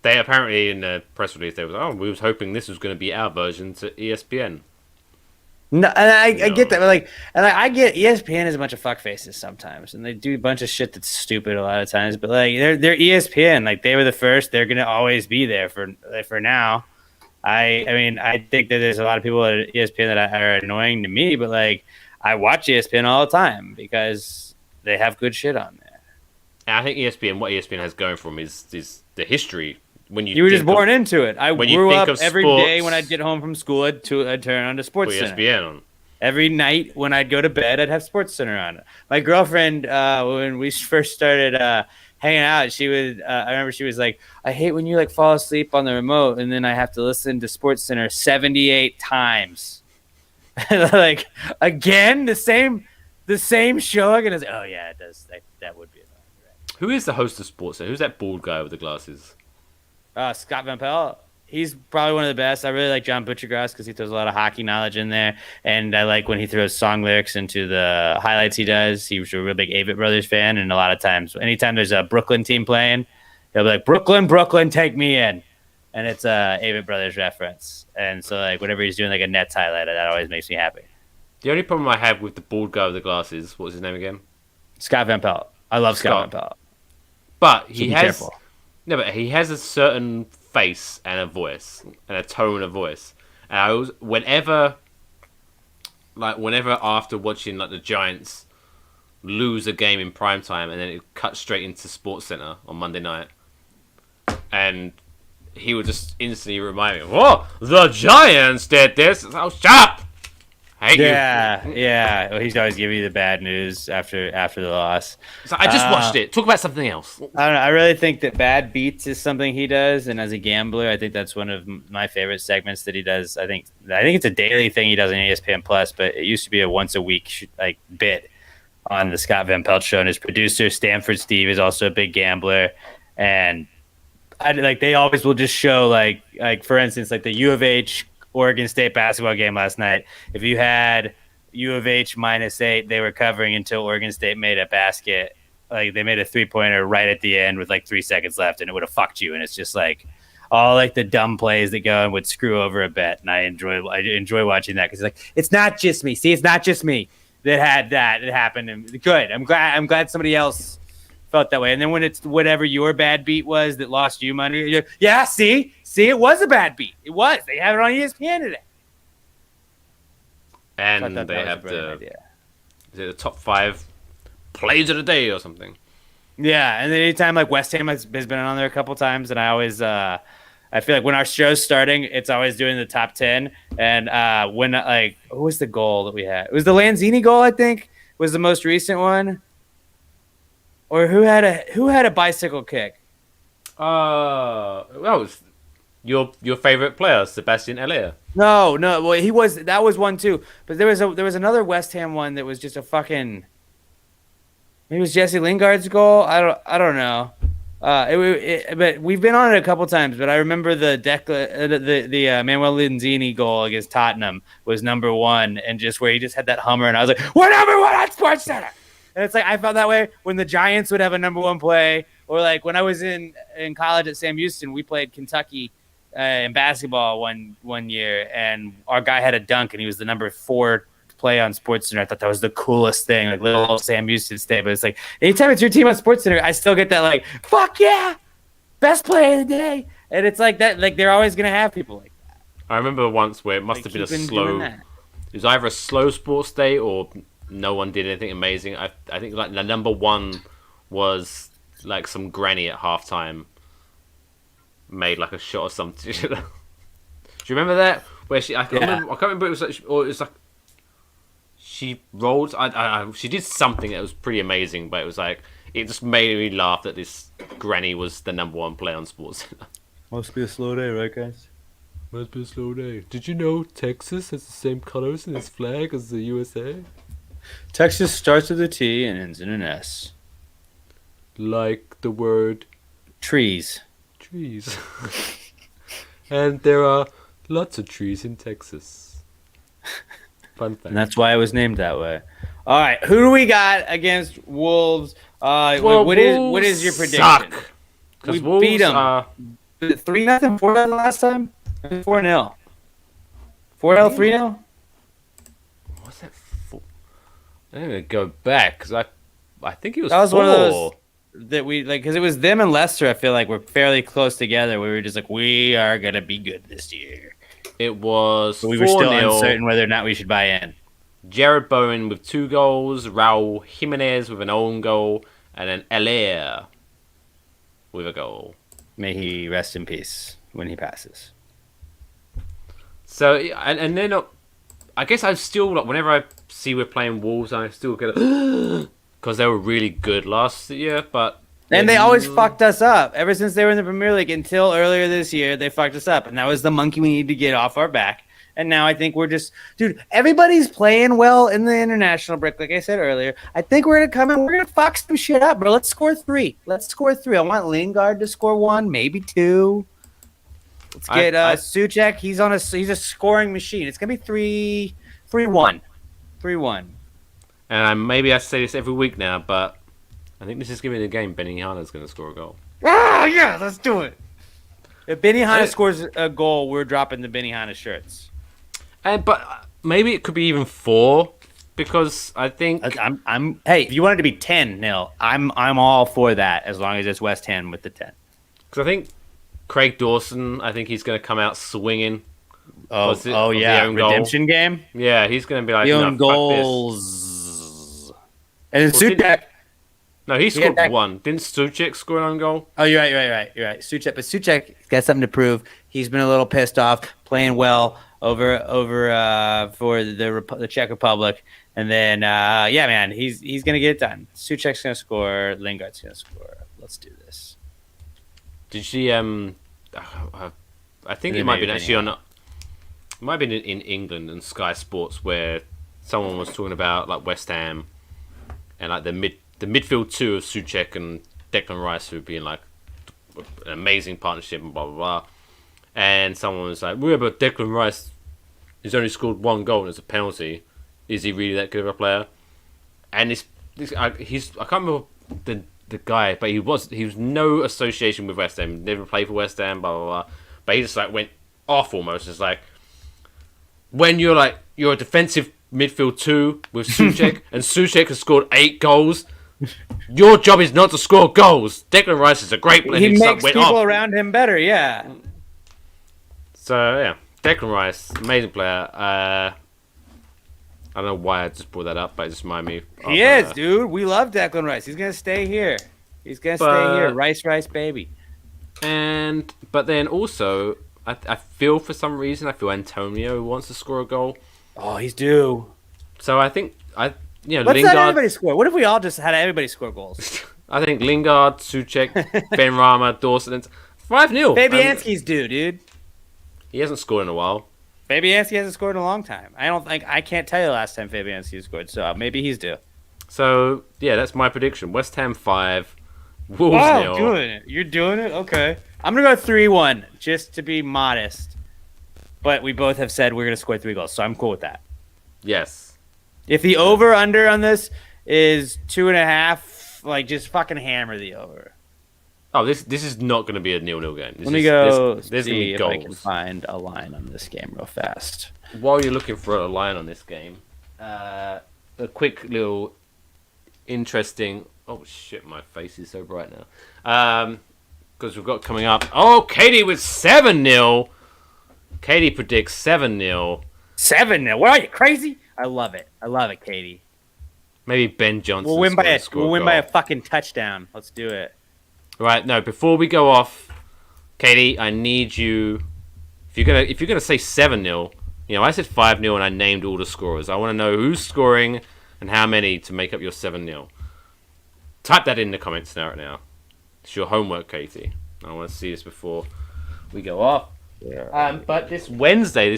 they apparently in the press release they was we was hoping this was going to be our version to ESPN. No, and I get that, but I get ESPN is a bunch of fuckfaces sometimes, and they do a bunch of shit that's stupid a lot of times. But like they're ESPN, like they were the first, they're gonna always be there for now. I mean, I think that there's a lot of people at ESPN that are annoying to me, but like I watch ESPN all the time because they have good shit on there. And I think what ESPN has going for them is the history. When you were just born into it. I grew up every sports, day when I'd get home from school, I'd turn on to Sports Center. ESPN on. Every night when I'd go to bed, I'd have Sports Center on. My girlfriend, when we first started hanging out, she would. I remember she was like, "I hate when you like fall asleep on the remote, and then I have to listen to Sports Center 78 times." Like again, the same show again. I was like, "Oh yeah, it does. That would be annoying." Right? Who is the host of Sports Center? Who's that bald guy with the glasses? Scott Van Pelt. He's probably one of the best. I really like John Butchergrass because he throws a lot of hockey knowledge in there. And I like when he throws song lyrics into the highlights he does. He was a real big Avett Brothers fan. And a lot of times, anytime there's a Brooklyn team playing, he'll be like, Brooklyn, Brooklyn, take me in. And it's a Avett Brothers reference. And so like whenever he's doing like a Nets highlight, that always makes me happy. The only problem I have with the bald guy with the glasses, what's his name again? Scott Van Pelt. I love Scott Van Pelt. But he has... Careful. No, but he has a certain face and a voice and a tone of voice. And I was whenever after watching like the Giants lose a game in prime time, and then it cut straight into Sports Center on Monday night, and he would just instantly remind me, "Whoa, the Giants did this." Oh, shut up! I hate you. Yeah. Well, he's always giving you the bad news after the loss. So I just watched it. Talk about something else. I don't know. I really think that bad beats is something he does, and as a gambler, I think that's one of my favorite segments that he does. I think it's a daily thing he does on ESPN Plus, but it used to be a once a week bit on the Scott Van Pelt show. And his producer Stanford Steve is also a big gambler, and they always will just show like for instance like the U of H Oregon State basketball game last night. If you had U of H -8, they were covering until Oregon State made a basket. Like they made a 3-pointer right at the end with like 3 seconds left, and it would have fucked you. And it's just like all like the dumb plays that go and would screw over a bet. And I enjoy watching that because it's not just me. See, it's not just me that had that. It happened. And good. I'm glad somebody else felt that way. And then when it's whatever your bad beat was that lost you money, see, it was a bad beat. It was. They have it on ESPN today. And they have the top 5 plays of the day or something. Yeah, and then anytime like West Ham has been on there a couple times, and I always I feel like when our show's starting, it's always doing the top 10. And when what was the goal that we had? It was the Lanzini goal, I think, was the most recent one. Or who had a bicycle kick? Well, it was your favorite player, Sebastian Haller. No. Well, that was one too. But there was another West Ham one that was just a fucking. Maybe it was Jesse Lingard's goal. I don't know. But we've been on it a couple times. But I remember the Manuel Lanzini goal against Tottenham was number 1, and just where he just had that hummer, and I was like, we're number 1 on SportsCenter. And it's like I felt that way when the Giants would have a number 1 play, or like when I was in college at Sam Houston, we played Kentucky in basketball one year, and our guy had a dunk, and he was the number 4 play on SportsCenter. I thought that was the coolest thing, like little old Sam Houston State. But it's like anytime it's your team on SportsCenter, I still get that like fuck yeah, best play of the day, and it's like that. Like they're always gonna have people like that. I remember once where it must have been a slow. It was either a slow sports day or no one did anything amazing. I think like the number 1 was like some granny at halftime made like a shot or something. Do you remember that? Where I can't remember. It was like she rolled. She did something that was pretty amazing, but it was like it just made me laugh that this granny was the number 1 player on Sports. Must be a slow day, right, guys? Must be a slow day. Did you know Texas has the same colors in its flag as the USA? Texas starts with a T and ends in an S. Like the word trees. Trees. And there are lots of trees in Texas. Fun fact. And that's why it was named that way. All right, who do we got against Wolves? What is your prediction? We beat them. 3-0, 4-0 last time? 4-0. 4-0, 3-0? What's that? I'm gonna go back because I think it was. That was 4. one of those that we like because it was them and Leicester. I feel like we're fairly close together. We were just like we are gonna be good this year. It was. But we were still uncertain whether or not we should buy in. Jared Bowen with 2 goals, Raul Jimenez with an own goal, and then Haller with a goal. May he rest in peace when he passes. So and then I guess I still like whenever I see we're playing Wolves, I still get because they were really good last year, but and they always fucked us up ever since they were in the Premier League until earlier this year. They fucked us up, and that was the monkey we need to get off our back. And now I think we're just, dude, everybody's playing well in the international break. Like I said earlier, I think we're going to come in. We're going to fuck some shit up, bro. Let's score 3. I want Lingard to score 1, maybe 2. Let's get Suchek. He's a scoring machine. It's going to be 3-1. 3-1. And maybe I say this every week now, but I think this is giving the game. Benny Hanna's going to score a goal. Oh, yeah, let's do it. If Benny Hanna scores a goal, we're dropping the Benny Hanna shirts. But maybe it could be even 4 because I think Hey, if you want it to be 10-0, I'm all for that as long as it's West Ham with the 10. Because I think Craig Dawson, I think he's going to come out swinging. Oh yeah, redemption game. Yeah, he's going to be like the own goals. And then Suchek. No, he He got scored that- one. Didn't Suchek score an own goal? Oh, you're right. Suchek, but Suchek got something to prove. He's been a little pissed off, playing well over for the Czech Republic, and then yeah, man, he's gonna get it done. Suchek's gonna score. Lingard's gonna score. Let's do this. Did she? I think it might have been actually on. It might have been in England and Sky Sports where someone was talking about like West Ham and like the midfield two of Suchek and Declan Rice who being like an amazing partnership and blah blah blah. And someone was like, "Well, but Declan Rice has only scored one goal and it's a penalty. Is he really that good of a player?" And I can't remember the guy, but he was no association with West Ham, never played for West Ham, blah blah blah. But he just like went off almost. It's like when you're a defensive midfield two with Suchek, and Suchek has scored 8 goals. Your job is not to score goals. Declan Rice is a great player. He makes people around him better. Yeah. So yeah, Declan Rice, amazing player. I don't know why I just brought that up, but it just reminded me. He is, dude. We love Declan Rice. He's gonna stay here. Stay here. Rice, baby. But then also, I feel for some reason Antonio wants to score a goal. Oh, he's due. So I think Let's Lingard. let everybody score. What if we all just had everybody score goals? I think Lingard, Suchek, Ben Rama, Dawson, 5-0. Fabianski's due, dude. He hasn't scored in a while. Fabianski hasn't scored in a long time. I can't tell you the last time Fabianski scored, so maybe he's due. So yeah, that's my prediction. West Ham 5, Wolves 0. Doing it. You're doing it? Okay. I'm gonna go 3-1, just to be modest. But we both have said we're gonna score 3 goals, so I'm cool with that. Yes. If the over/under on this is 2.5, like just fucking hammer the over. Oh, this is not going to be a 0-0 game. Let me go there's see if goals. I can find a line on this game real fast. While you're looking for a line on this game, a quick little interesting... Oh, shit, my face is so bright now. Because we've got coming up... Oh, Katie with 7-0. Katie predicts 7-0. 7-0? What are you, crazy? I love it, Katie. Maybe Ben Johnson. We'll win by a fucking touchdown. Let's do it. Right, no, before we go off, Katie, I need you... If you're gonna say 7-0, I said 5-0 and I named all the scorers. I want to know who's scoring and how many to make up your 7-0. Type that in the comments right now. It's your homework, Katie. I want to see this before we go off. Yeah. But this Wednesday,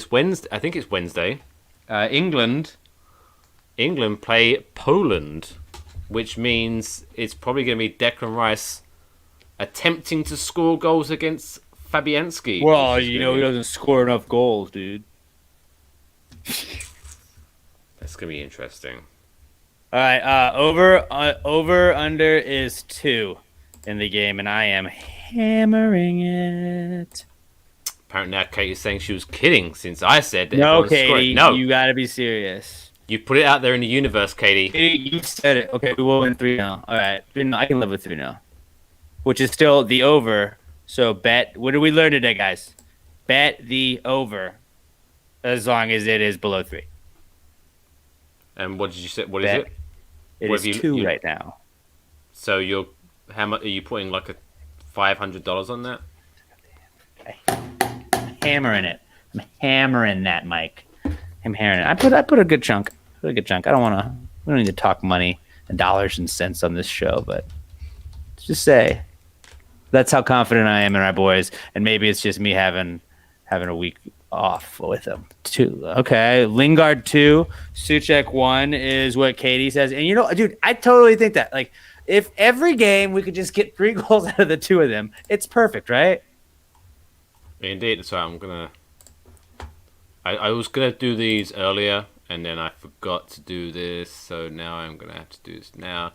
I think it's Wednesday, England play Poland, which means it's probably going to be Declan Rice attempting to score goals against Fabianski. Well, he doesn't score enough goals, dude. That's going to be interesting. All right, over under is 2 in the game, and I am hammering it. Apparently now Kate is saying she was kidding since I said that. No, Katie, no, you got to be serious. You put it out there in the universe, Katie. You said it. Okay, we will win 3 now. All right, I can live with 3 now, which is still the over. So bet. What did we learn today, guys? Bet the over, as long as it is below 3. And what did you say? What bet. Is it? It is 2 right now. So how much are you putting? Like $500 on that? Okay. I'm hammering it. I'm hammering that, Mike. I'm hammering it. I put a good chunk. I don't want to. We don't need to talk money and dollars and cents on this show, but let's just say that's how confident I am in our boys. And maybe it's just me having a week off with them. 2. Okay, Lingard 2, Suchek 1 is what Katie says. And dude, I totally think that. Like, if every game we could just get 3 goals out of the 2 of them, it's perfect, right? Indeed. So I'm gonna. I was gonna do these earlier, and then I forgot to do this. So now I'm gonna have to do this now.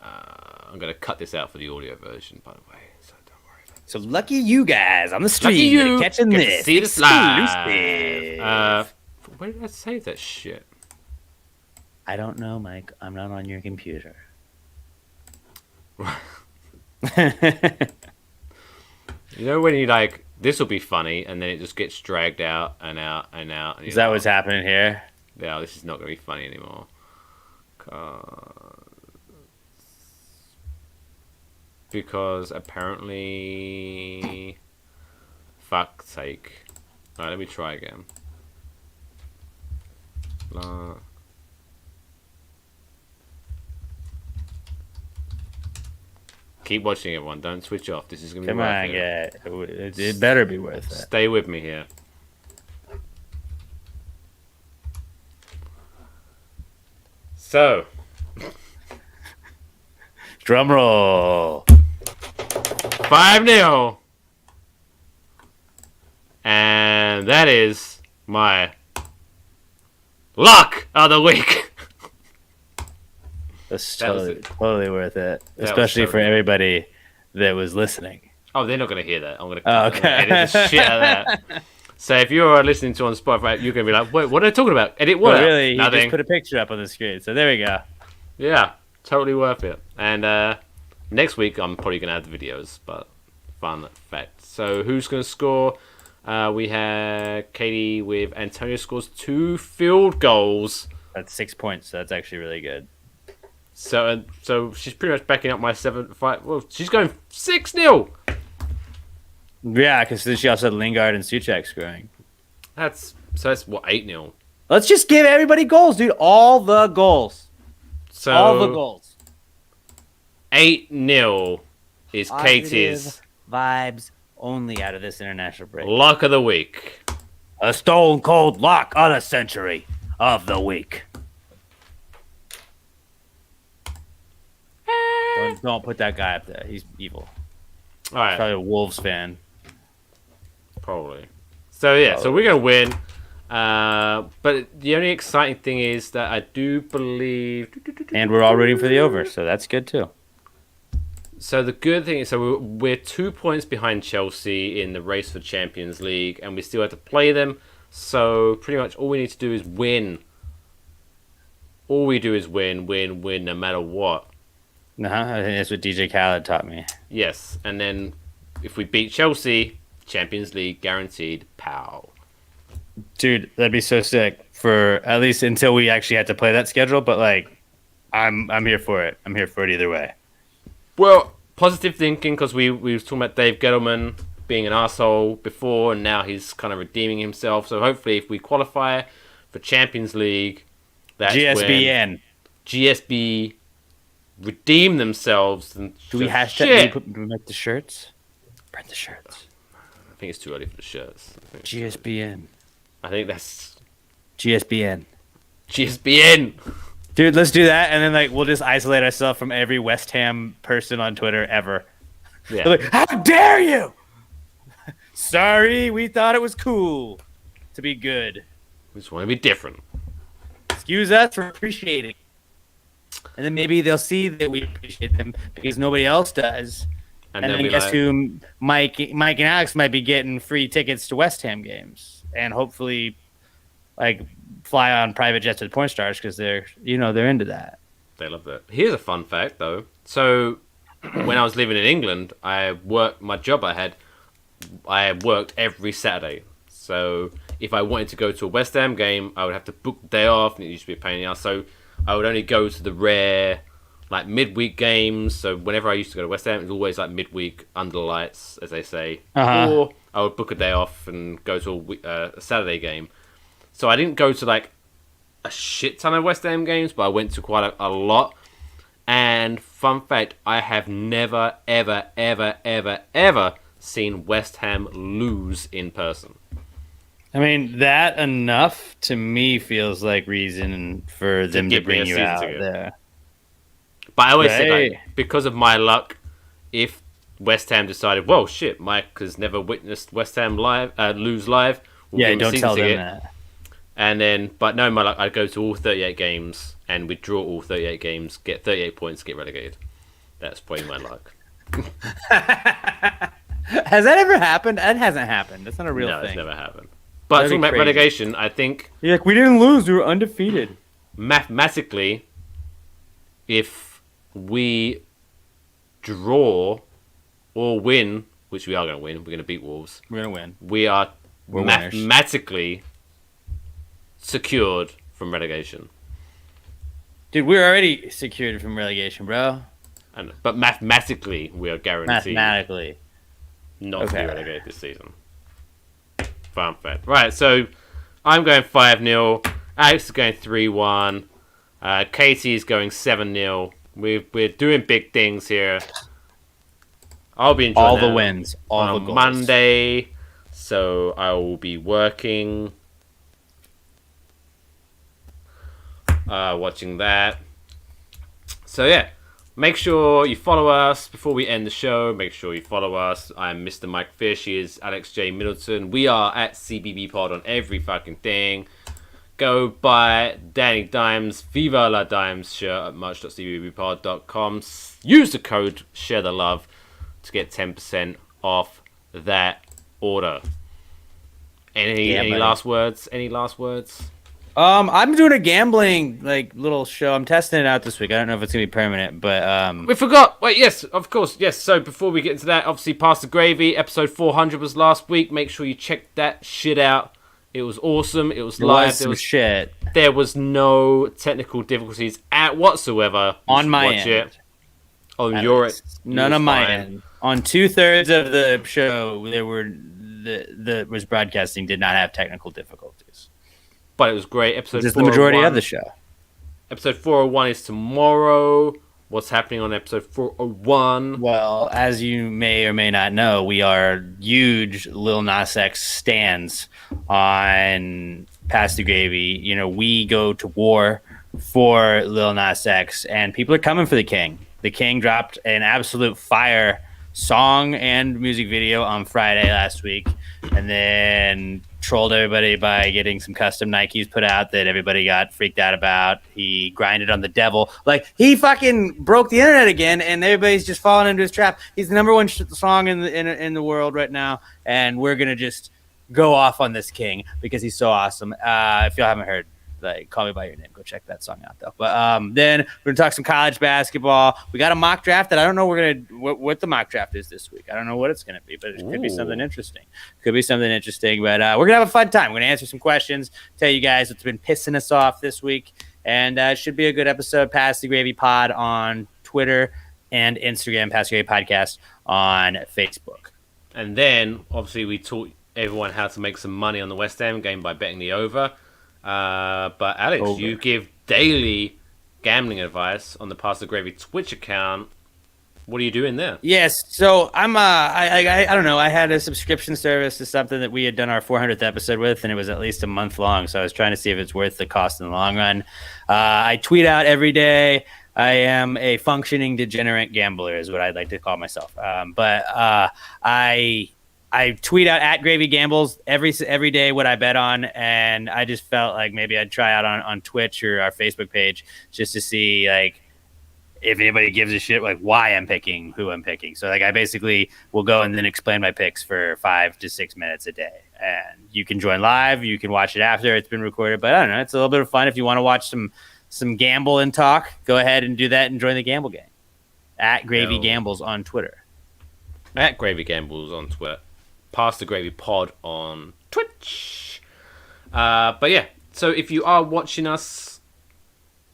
I'm gonna cut this out for the audio version, by the way. So don't worry about it. So lucky you guys on the stream, Lucky you catching get to this. see this live. Exclusive. Where did I save that shit? I don't know, Mike. I'm not on your computer. When you like, this will be funny, and then it just gets dragged out and out and out. And Is that what's happening here? Yeah, this is not going to be funny anymore. because apparently, fuck's sake. All right, let me try again. Keep watching, everyone. Don't switch off. This is gonna be worth it. Come on, it better be worth it. Stay with me here. So, drum roll. 5-0. And that is my luck of the week. That's That was totally worth it, was especially for totally- everybody that was listening. Oh, they're not going to hear that. I'm going Okay. to edit the shit out of that. So if you're listening to on Spotify, you're going to be like, wait, what are they talking about? Edit what But out? really, he Nothing. just put a picture up on the screen. So there we go. Yeah, totally worth it. And next week, I'm probably going to add the videos, but fun fact. So who's going to score? We had Katie with Antonio scores 2 field goals. That's 6 points. So that's actually really good. So she's pretty much backing up my 7-5. Well, she's going 6-0. Yeah, because then she also had Lingard and Suchek scoring. That's what, 8-0. Let's just give everybody goals, dude. All the goals. So All the goals. 8-0 is Katie's vibes only out of this international break. luck of the week. A stone cold lock on a century of the week. Don't put that guy up there. He's evil. All right, Probably a Wolves fan. probably. So yeah, so we're gonna win. But the only exciting thing is that I do believe. And we're all rooting for the over, so that's good too. So the good thing is, so we're 2 points behind Chelsea in the race for Champions League, and we still have to play them. So pretty much all we need to do is win. All we do is win, no matter what. I think that's what DJ Khaled taught me. Yes, and then if we beat Chelsea, Champions League guaranteed. Pow. Dude, that'd be so sick for at least until we actually had to play that schedule. But like, I'm here for it. I'm here for it either way. Well, positive thinking, because we was talking about Dave Gettleman being an asshole before, and now he's kind of redeeming himself. So hopefully, if we qualify for Champions League, that's GSBN. when GSB redeem themselves. And Do we just hashtag? Do we make the shirts? Print the shirts. I think it's too early for the shirts. GSBN. I think that's GSBN. GSBN. Dude, let's do that, and then like we'll just isolate ourselves from every West Ham person on Twitter ever. Yeah. They're like, how dare you? Sorry, we thought it was cool to be good. We just want to be different. Excuse us for appreciating. And then maybe they'll see that we appreciate them because nobody else does. And they'll then be guess like, who? Mike and Alex might be getting free tickets to West Ham games, and hopefully, like, fly on private jets to the porn stars because they're into that. They love that. Here's a fun fact, though. So, when I was living in England, I worked every Saturday. So, if I wanted to go to a West Ham game, I would have to book the day off, and it used to be a pain in the ass. So, I would only go to the rare, like, midweek games. So, whenever I used to go to West Ham, it was always, like, midweek under the lights, as they say. Uh-huh. Or I would book a day off and go to a Saturday game. So, I didn't go to, like, a shit ton of West Ham games, but I went to quite a lot. And fun fact, I have never, ever, ever, ever, ever seen West Ham lose in person. I mean, that enough to me feels like reason for them to give me bring a you season out ticket. there. But I always say, Right. like, because of my luck, if West Ham decided, well, shit, Mike has never witnessed West Ham lose live. We'll Yeah, give him a don't season tell them ticket. that. And then, but no, my luck, I'd go to all 38 games and we'd draw all 38 games, get 38 points, get relegated. That's probably my luck. Has that ever happened? That hasn't happened. That's not a real No, thing. it's never happened. But That'd be talking about crazy. relegation, I think You're like, we didn't lose. We were undefeated. mathematically, if we draw or win, which we are going to win, we're going to beat Wolves, We're going to win. we are We're winners. mathematically secured from relegation. Dude, we're already secured from relegation, bro. But mathematically, we are guaranteed Mathematically. not to be relegated this season. Fun fact. Right, so I'm going 5-0. Alex is going 3-1. Katie is going 7-0. We're doing big things here. I'll be enjoying all the wins, all on the goals. Monday, so I will be working, watching that. So yeah, make sure you follow us before we end the show. Make sure you follow us. I'm Mr. Mike Fish. He is Alex J. Middleton. We are at C&BB Pod on every fucking thing. Go buy Danny Dimes, Viva La Dimes shirt at merch.cbbpod.com. Use the code Share the Love to get 10% off that order. Any last words? Any last words? I'm doing a gambling little show. I'm testing it out this week. I don't know if it's gonna be permanent, but We forgot. Wait, yes, of course, yes. So before we get into that, obviously, Pass the Gravy episode 400 was last week. Make sure you check that shit out. It was awesome. It was live. There was shit. There was no technical difficulties whatsoever. On my end. On your end. None on my end. On 2/3 of the show, there were was broadcasting did not have technical difficulties. But it was great. Episode 401. This is the majority of the show. Episode 401 is tomorrow. What's happening on episode 401? Well, as you may or may not know, we are huge Lil Nas X stans on Pass the Gravy. You know, we go to war for Lil Nas X, and people are coming for the King. The King dropped an absolute fire song and music video on Friday last week, and then trolled everybody by getting some custom Nikes put out that everybody got freaked out about. He grinded on the devil. He fucking broke the internet again, and everybody's just falling into his trap. He's the number one song in the world right now, and we're gonna just go off on this King because he's so awesome. If y'all haven't heard, Call Me By Your Name, go check that song out though. But then we're gonna talk some college basketball. We got a mock draft that I don't know what the mock draft is this week. I don't know what it's gonna be, but it could be something interesting. But we're gonna have a fun time. We're gonna answer some questions, tell you guys what's been pissing us off this week, and it should be a good episode. Pass the Gravy Pod on Twitter and Instagram. Pass the Gravy Podcast on Facebook. And then obviously we taught everyone how to make some money on the West Ham game by betting the over. But Alex, you give daily gambling advice on the Pass the Gravy Twitch account. What are you doing there? Yes, so I'm I don't know. I had a subscription service to something that we had done our 400th episode with, and it was at least a month long. So I was trying to see if it's worth the cost in the long run. I tweet out every day. I am a functioning degenerate gambler, is what I'd like to call myself. But I tweet out at Gravy Gambles every day what I bet on, and I just felt like maybe I'd try out on Twitch or our Facebook page just to see if anybody gives a shit why I'm picking who I'm picking. So I basically will go and then explain my picks for 5 to 6 minutes a day, and you can join live, you can watch it after it's been recorded. But I don't know, it's a little bit of fun if you want to watch some gamble and talk. Go ahead and do that and join the gamble gang at Gravy Gambles on Twitter. At Gravy Gambles on Twitter. Pass the Gravy Pod on Twitch. But yeah, so if you are watching us,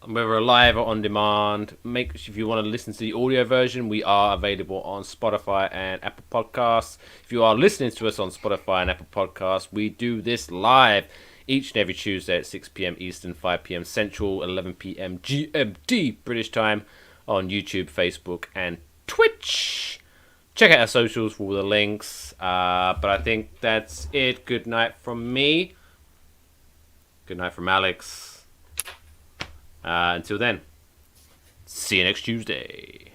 whether live or on demand, if you want to listen to the audio version, we are available on Spotify and Apple Podcasts. If you are listening to us on Spotify and Apple Podcasts, we do this live each and every Tuesday at 6 p.m. Eastern, 5 p.m. Central, 11 p.m. GMT British time on YouTube, Facebook, and Twitch. Check out our socials for all the links. But I think that's it. Good night from me. Good night from Alex. Until then, see you next Tuesday.